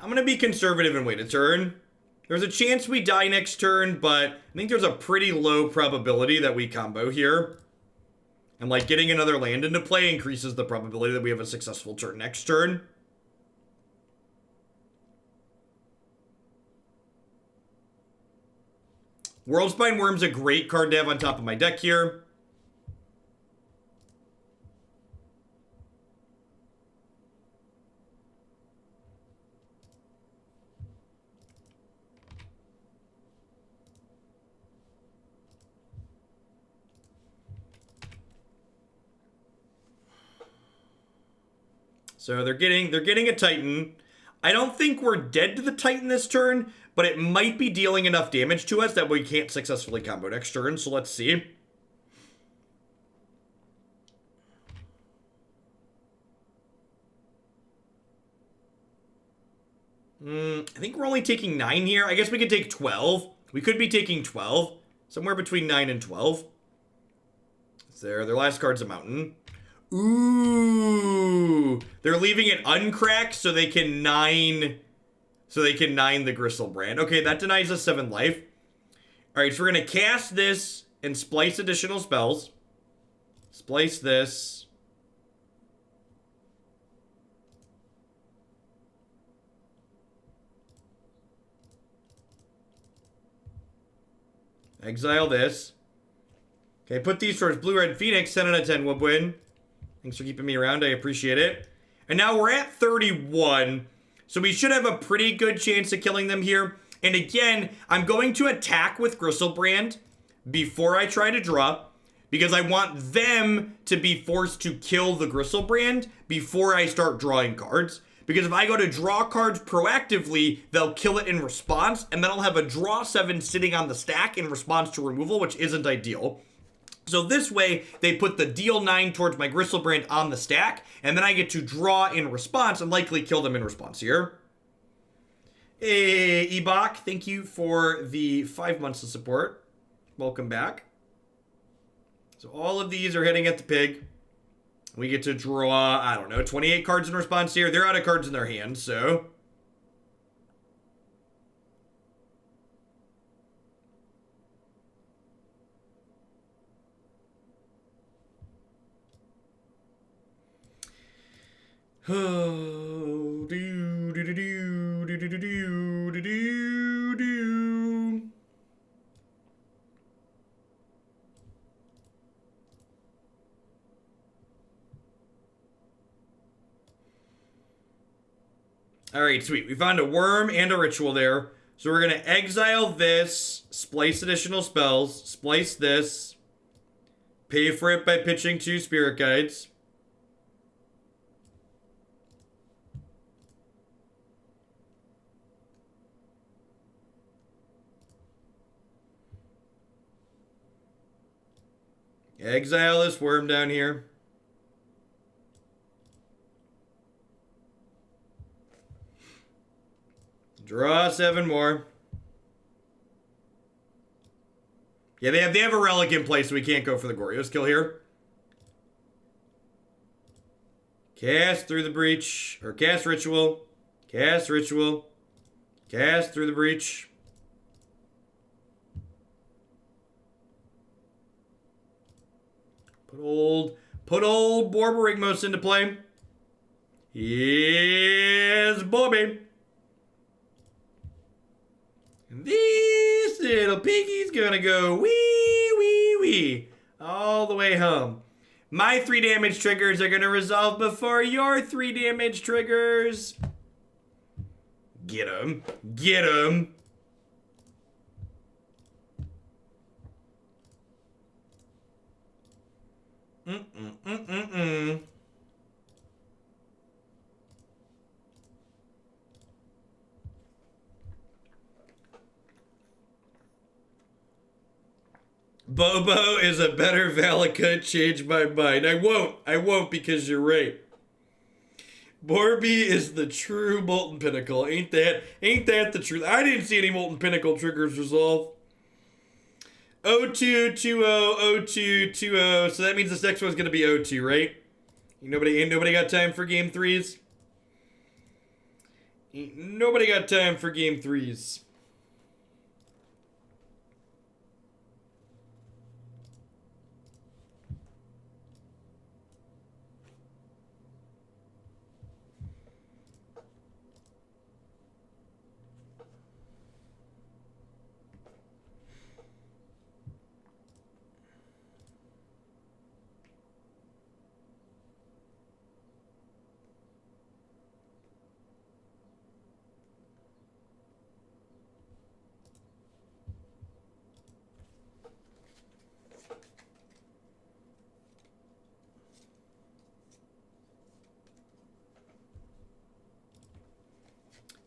[SPEAKER 1] I'm gonna be conservative and wait a turn. There's a chance we die next turn, but I think there's a pretty low probability that we combo here. And, like, getting another land into play increases the probability that we have a successful turn next turn. Worldspine Wurm's a great card to have on top of my deck here. So they're getting a Titan. I don't think we're dead to the Titan this turn, but it might be dealing enough damage to us that we can't successfully combo next turn, so let's see. I think we're only taking 9 here. I guess we could take 12. We could be taking 12. Somewhere between 9 and 12. Their last card's a mountain. Ooh, they're leaving it uncracked so they can 9 the Griselbrand. Okay, that denies us 7 life. All right, so we're gonna cast this and splice additional spells. Splice this. Exile this. Okay, put these towards Blue-Red Phoenix, 10 out of 10 Woodwind. Thanks for keeping me around, I appreciate it. And now we're at 31, so we should have a pretty good chance of killing them here. And again, I'm going to attack with Griselbrand before I try to draw, because I want them to be forced to kill the Griselbrand before I start drawing cards. Because if I go to draw cards proactively, they'll kill it in response, and then I'll have a draw 7 sitting on the stack in response to removal, which isn't ideal. So this way, they put the deal 9 towards my Griselbrand on the stack, and then I get to draw in response and likely kill them in response here. Hey, Ebok, thank you for the 5 months of support. Welcome back. So all of these are hitting at the pig. We get to draw, I don't know, 28 cards in response here. They're out of cards in their hands, so... Oh, do do do do do do do do do do. All right, sweet. We found a worm and a ritual there. So we're going to exile this, splice additional spells, splice this, pay for it by pitching 2 Spirit Guides. Exile this worm down here. Draw 7 more. Yeah, they have a relic in place, so we can't go for the Goryo skill here. Cast through the breach, or cast ritual. Cast ritual. Cast through the breach. Put old Borborygmos into play. Yes, Bobby. This little piggy's gonna go wee, wee, wee, all the way home. My 3 damage triggers are gonna resolve before your 3 damage triggers. Get him. Get him. Bobo is a better Valakut. Change my mind. I won't because you're right. Borby is the true Molten Pinnacle. Ain't that the truth? I didn't see any Molten Pinnacle triggers resolve. 0-2, 2-0, 0-2, 2-0. So that means this next one's gonna be 0-2, right? Ain't nobody got time for game 3s. Ain't nobody got time for game 3s.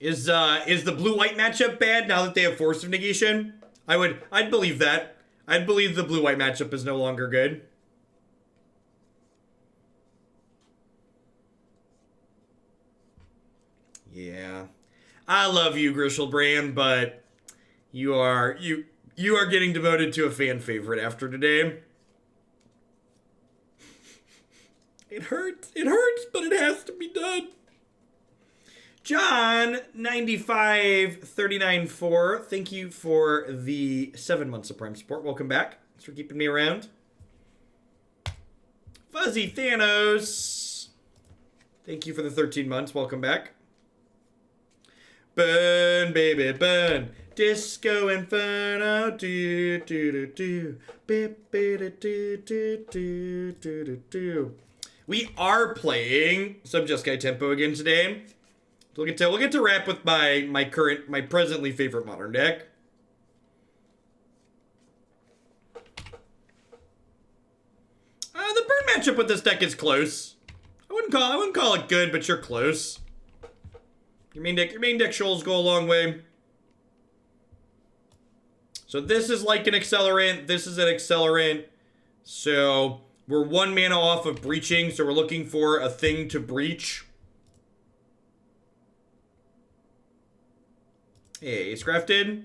[SPEAKER 1] Is the blue-white matchup bad now that they have Force of Negation? I'd believe that. I'd believe the blue-white matchup is no longer good. Yeah. I love you, Grishoalbrand, but you are getting demoted to a fan favorite after today. It hurts, but it has to be done. John 9539.4, thank you for the 7 months of Prime support. Welcome back. Thanks for keeping me around. Fuzzy Thanos, thank you for the 13 months. Welcome back. Burn, baby, burn. Disco Inferno. Do, do, do, do. Beep, do, do, do, do, do, do. We are playing some Jeskai Tempo again today. We'll get to wrap with my presently favorite modern deck. The burn matchup with this deck is close. I wouldn't call it good, but you're close. Your main deck shoals go a long way. So this is like an accelerant. This is an accelerant. So we're 1 mana off of breaching. So we're looking for a thing to breach. Hey, it's crafted.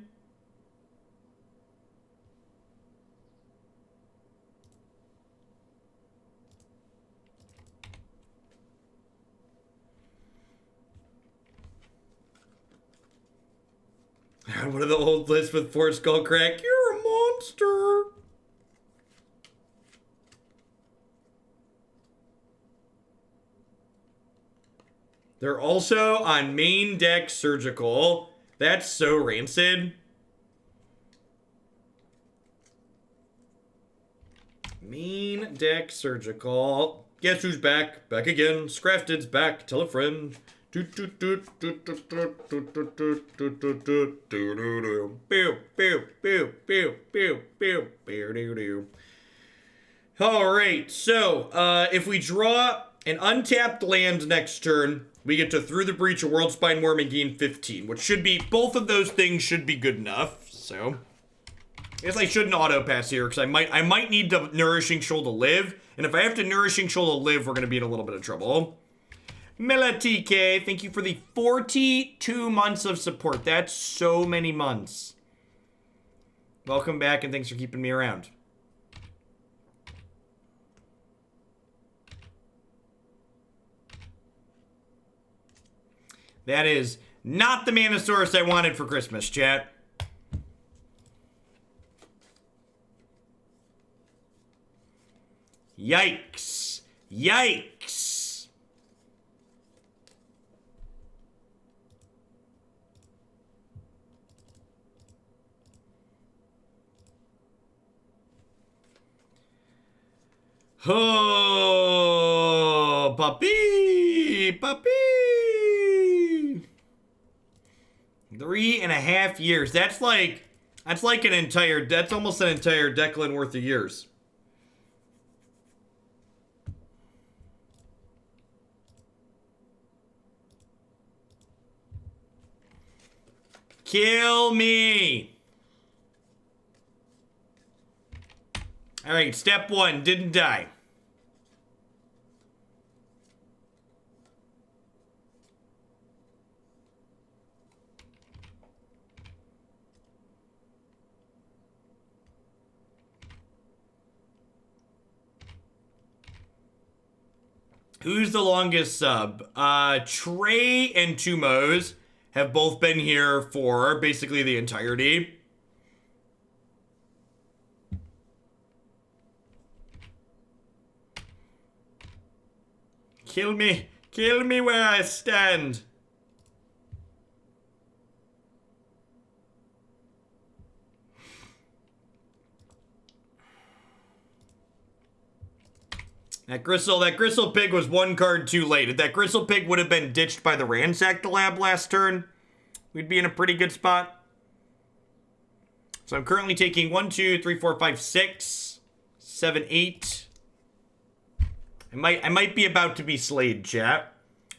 [SPEAKER 1] One of the old lists with 4 Skullcrack. You're a monster. They're also on main deck Surgical. That's so rancid. Main deck Surgical. Guess who's back? Back again. Scrafted's back. Tell a friend. All right, so if we draw an untapped land next turn, we get to Through the Breach of Worldspine Wurm and gain 15, which should be, both of those things should be good enough. So I guess I shouldn't auto pass here because I might need the Nourishing Shoal to live, and if I have to Nourishing Shoal to live, we're gonna be in a little bit of trouble. Milatike, thank you for the 42 months of support. That's so many months. Welcome back and thanks for keeping me around. That is not the Manosaurus I wanted for Christmas, chat. Yikes. Yikes. Oh, puppy, puppy. 3.5 years. That's like an entire, that's almost an entire Declan worth of years. Kill me. All right, step one, didn't die. Who's the longest sub? Trey and Tumos have both been here for basically the entirety. Kill me where I stand. That Gristle Pig was one card too late. If that Gristle Pig would have been ditched by the Ransack the Lab last turn, we'd be in a pretty good spot. So I'm currently taking 1, 2, 3, 4, 5, 6, 7, 8. I might be about to be slayed, chat.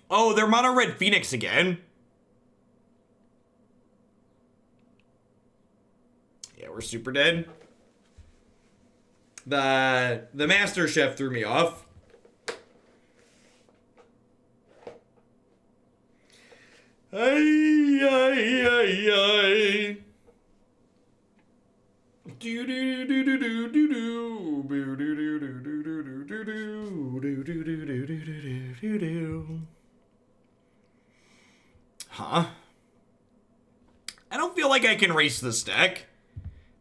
[SPEAKER 1] Oh, they're Mono Red Phoenix again. Yeah, we're super dead. The Master Chef threw me off. Ay, ay, ay, ay. Do do do do do do do do do do do do do do do do. Huh? I don't feel like I can race this deck.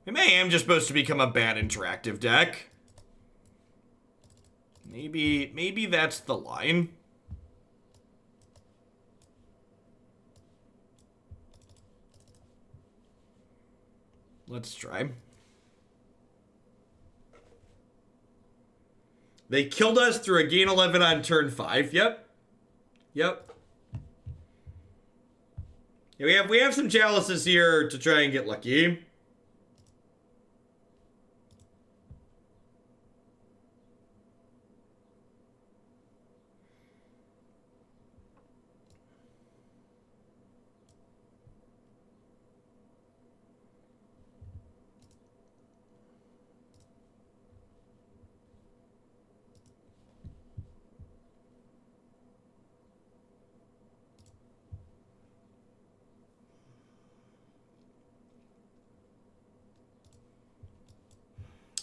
[SPEAKER 1] Maybe I am just supposed to become a bad interactive deck. Maybe that's the line. Let's try. They killed us through a gain 11 on turn 5. Yep. Yep. Yeah, we have some chalices here to try and get lucky.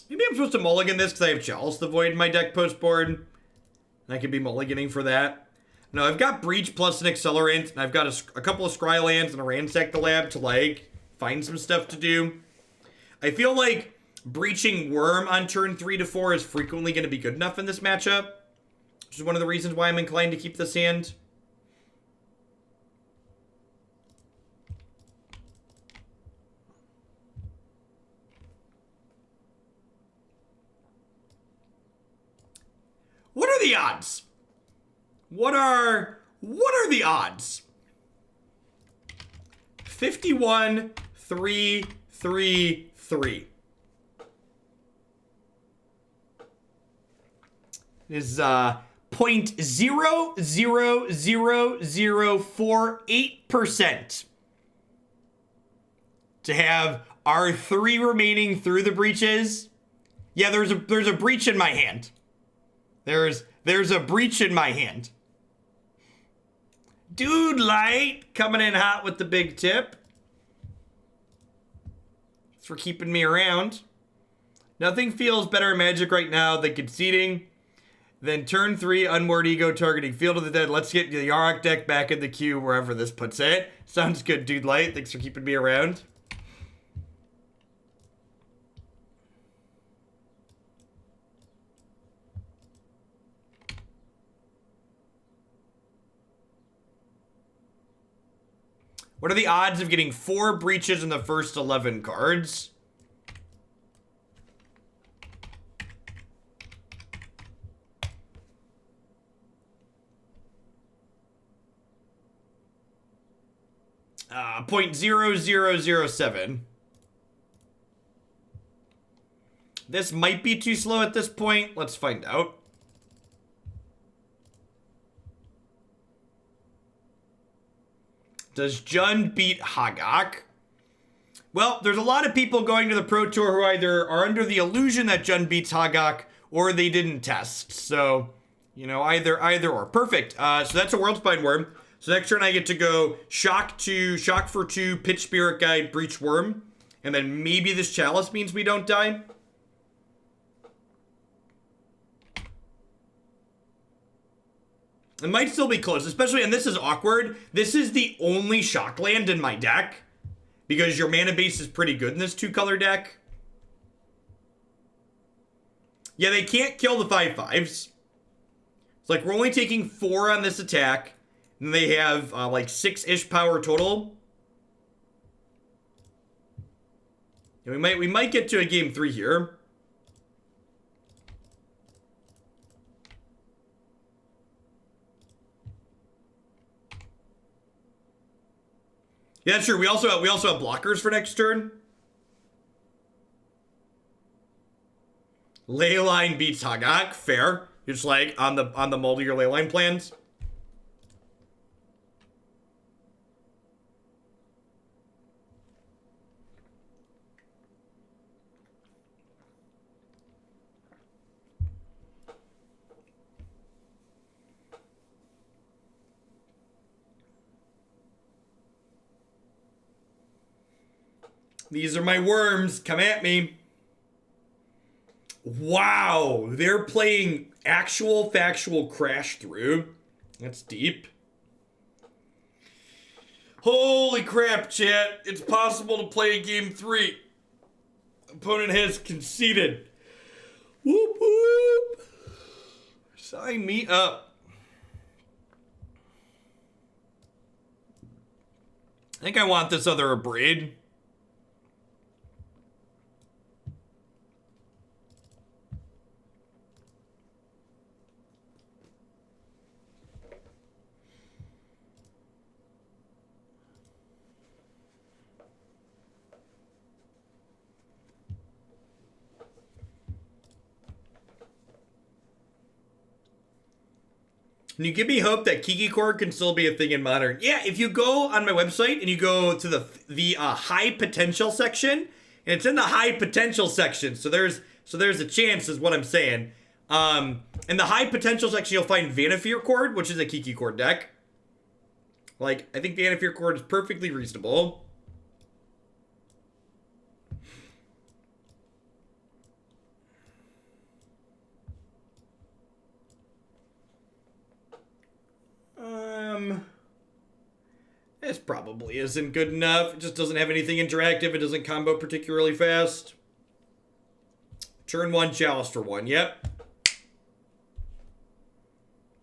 [SPEAKER 1] Maybe I'm supposed to mulligan this because I have Chalice the Void in my deck post-board. And I could be mulliganing for that. No, I've got Breach plus an Accelerant, and I've got a couple of Scry lands and a Ransack the Lab to, like, find some stuff to do. I feel like breaching Wurm on turn 3 to 4 is frequently going to be good enough in this matchup. Which is one of the reasons why I'm inclined to keep this hand. What are the odds? What are What are the odds? 51, 3, 3, 3. It is 0.00048% to have our 3 remaining through the breaches. Yeah, there's a breach in my hand. There's a breach in my hand. Dude Light coming in hot with the big tip. Thanks for keeping me around. Nothing feels better in Magic right now than conceding. Then turn 3, Unmoored Ego targeting Field of the Dead. Let's get the Yarok deck back in the queue wherever this puts it. Sounds good, Dude Light. Thanks for keeping me around. What are the odds of getting 4 breaches in the first 11 cards? Uh, 0.0007. This might be too slow at this point. Let's find out. Does Jund beat Hagak? Well, there's a lot of people going to the Pro Tour who either are under the illusion that Jund beats Hagak or they didn't test. So, you know, either or. Perfect. So that's a Worldspine Wurm. So next turn I get to go Shock for 2, Pitch Spirit Guide, Breach Wurm. And then maybe this Chalice means we don't die. It might still be close, especially, and this is awkward. This is the only shock land in my deck because your mana base is pretty good in this 2-color deck. Yeah, they can't kill the 5/5s. It's like we're only taking 4 on this attack, and they have like 6-ish power total. And we might get to a game 3 here. Yeah, sure. We also have blockers for next turn. Leyline beats Hagak, fair. Just like on the mold of your Leyline plans. These are my worms. Come at me. Wow. They're playing actual factual crash through. That's deep. Holy crap, chat. It's possible to play game 3. Opponent has conceded. Whoop, whoop. Sign me up. I think I want this other Abrade. Can you give me hope that Kiki Cord can still be a thing in Modern? Yeah, if you go on my website and you go to the high potential section, and it's in the high potential section, so there's a chance, is what I'm saying. In the high potential section, you'll find Vanafear Cord, which is a Kiki Cord deck. Like, I think Vanafear Cord is perfectly reasonable. This probably isn't good enough. It just doesn't have anything interactive. It doesn't combo particularly fast. Turn 1, Chalice for 1. Yep.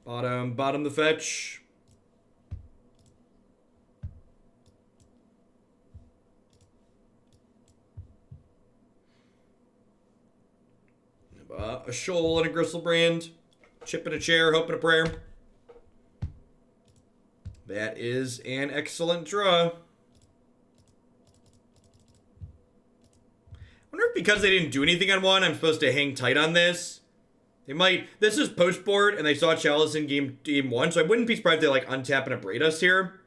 [SPEAKER 1] Bottom the fetch. A Shoal and a Griselbrand. Chip in a chair, hope in a prayer. That is an excellent draw. I wonder if because they didn't do anything on one, I'm supposed to hang tight on this. They might. This is post board, and they saw Chalice in game 1, so I wouldn't be surprised if they like untap and Abrade us here.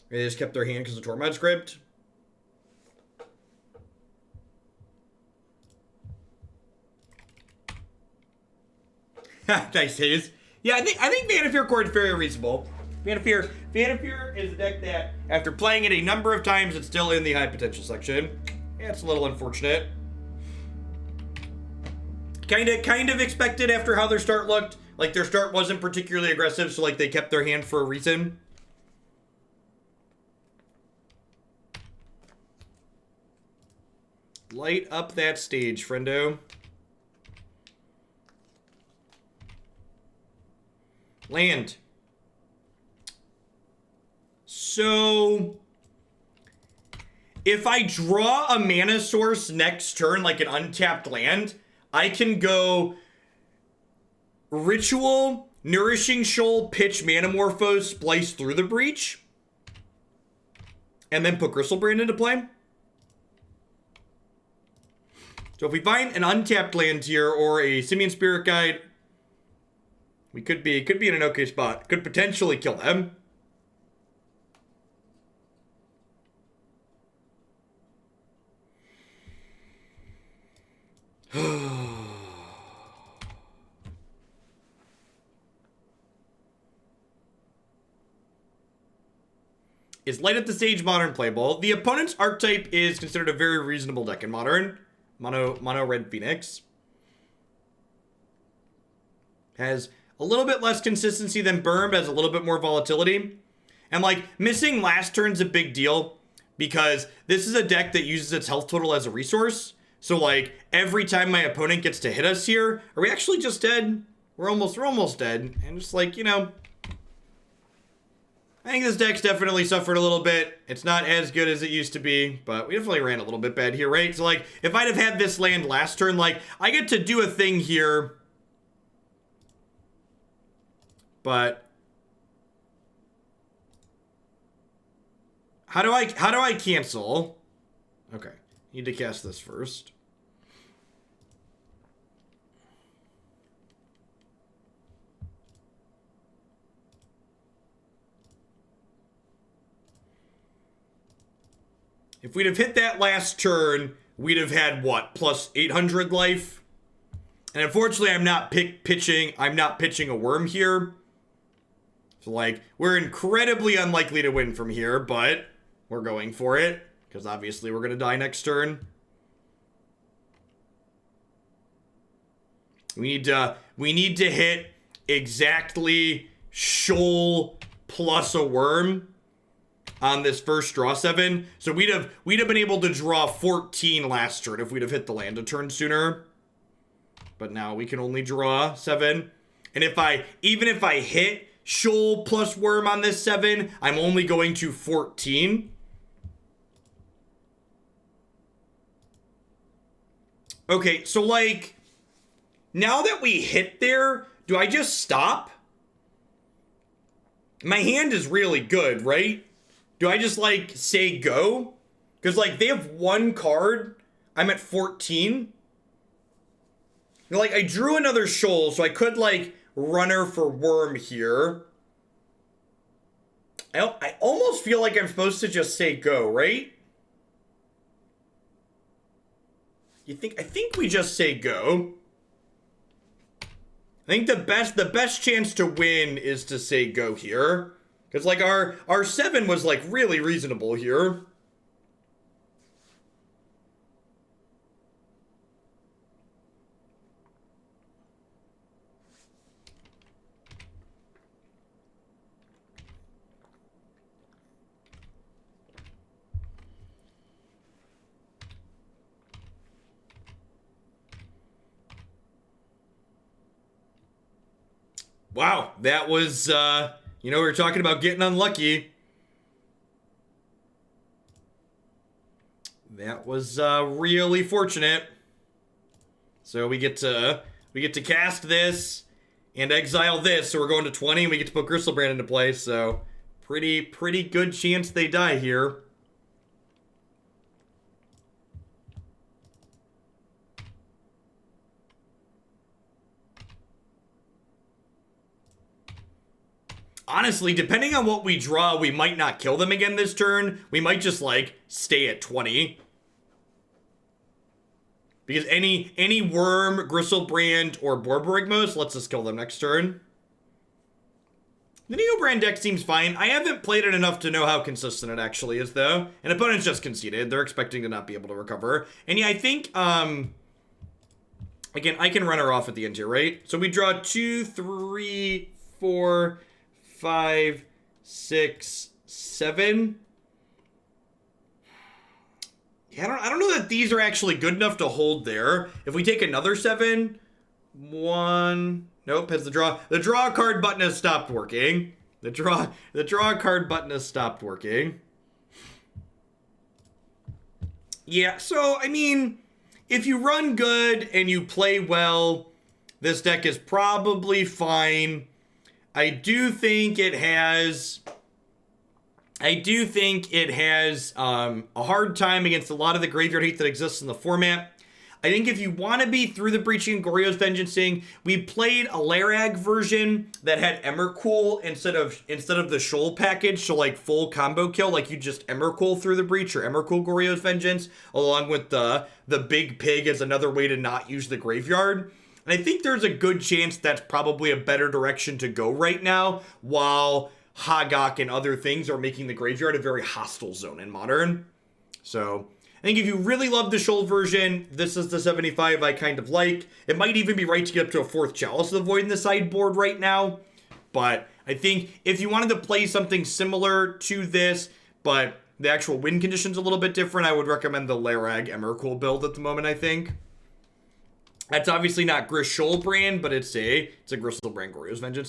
[SPEAKER 1] They just kept their hand because of Tormod script. Nice Haze. Yeah, I think Vanafear Court is very reasonable. Vanafear is a deck that, after playing it a number of times, it's still in the high potential section. Yeah, it's a little unfortunate. Kind of expected after how their start looked. Like, their start wasn't particularly aggressive, so like they kept their hand for a reason. Light up that stage, friendo. Land. So, if I draw a mana source next turn, like an untapped land, I can go Ritual, Nourishing Shoal, pitch Manamorphose, Splice through the Breach, and then put Griselbrand into play. So if we find an untapped land here or a Simian Spirit Guide, we could be in an okay spot. Could potentially kill them. Is Light Up the Stage Modern playable? The opponent's archetype is considered a very reasonable deck in Modern. Mono Red Phoenix. Has a little bit less consistency than Burm, has a little bit more volatility. And like, missing last turn's a big deal because this is a deck that uses its health total as a resource. So like, every time my opponent gets to hit us here, are we actually just dead? We're almost dead. And just like, you know, I think this deck's definitely suffered a little bit. It's not as good as it used to be, but we definitely ran a little bit bad here, right? So like, if I'd have had this land last turn, like, I get to do a thing here. But how do I cancel? Okay, need to cast this first. If we'd have hit that last turn, we'd have had what, plus 800 life? And unfortunately, I'm not pitching a worm here. So like, we're incredibly unlikely to win from here, but we're going for it because obviously we're gonna die next turn. We need to hit exactly Shoal plus a worm on this first draw 7. So we'd have been able to draw 14 last turn if we'd have hit the land a turn sooner. But now we can only draw 7. And even if I hit Shoal plus worm on this 7, I'm only going to 14. Okay, so like, now that we hit there, do I just stop? My hand is really good, right? Do I just like say go? Because like, they have one card. I'm at 14. Like, I drew another Shoal, so I could like runner for worm here. I almost feel like I'm supposed to just say go, right? I think we just say go. I think the best chance to win is to say go here. Because like our 7 was like really reasonable here. Wow, that was, you know, we were talking about getting unlucky. That was, really fortunate. So we get to cast this, and exile this, so we're going to 20, and we get to put Griselbrand into play, so pretty good chance they die here. Honestly, depending on what we draw, we might not kill them again this turn. We might just, like, stay at 20. Because any Wurm, Griselbrand, or Borborygmos lets us kill them next turn. The Neobrand deck seems fine. I haven't played it enough to know how consistent it actually is, though. And opponents just conceded. They're expecting to not be able to recover. And yeah, I think, again, I can run her off at the end here, right? So we draw 2, 3, 4, 5, 6, 7. Yeah, I don't know that these are actually good enough to hold there. If we take another 7, 1, nope, has the draw card button has stopped working. The draw card button has stopped working. Yeah, so I mean, if you run good and you play well, this deck is probably fine. I do think it has a hard time against a lot of the graveyard hate that exists in the format. I think if you want to be through the Breaching and Goryo's Vengeancing, we played a Larag version that had Emrakul instead of the Shoal package, so like full combo kill, like you just Emrakul through the Breach or Emrakul Goryo's Vengeance, along with the Big Pig as another way to not use the graveyard. And I think there's a good chance that's probably a better direction to go right now, while Hagak and other things are making the graveyard a very hostile zone in Modern. So I think if you really love the Shoal version, this is the 75 I kind of like. It might even be right to get up to a 4th Chalice of the Void in the sideboard right now. But I think if you wanted to play something similar to this, but the actual win condition's a little bit different, I would recommend the Larag Emrakul build at the moment, I think. That's obviously not Grishoalbrand, but it's a Griselbrand Goryo's Vengeance deck.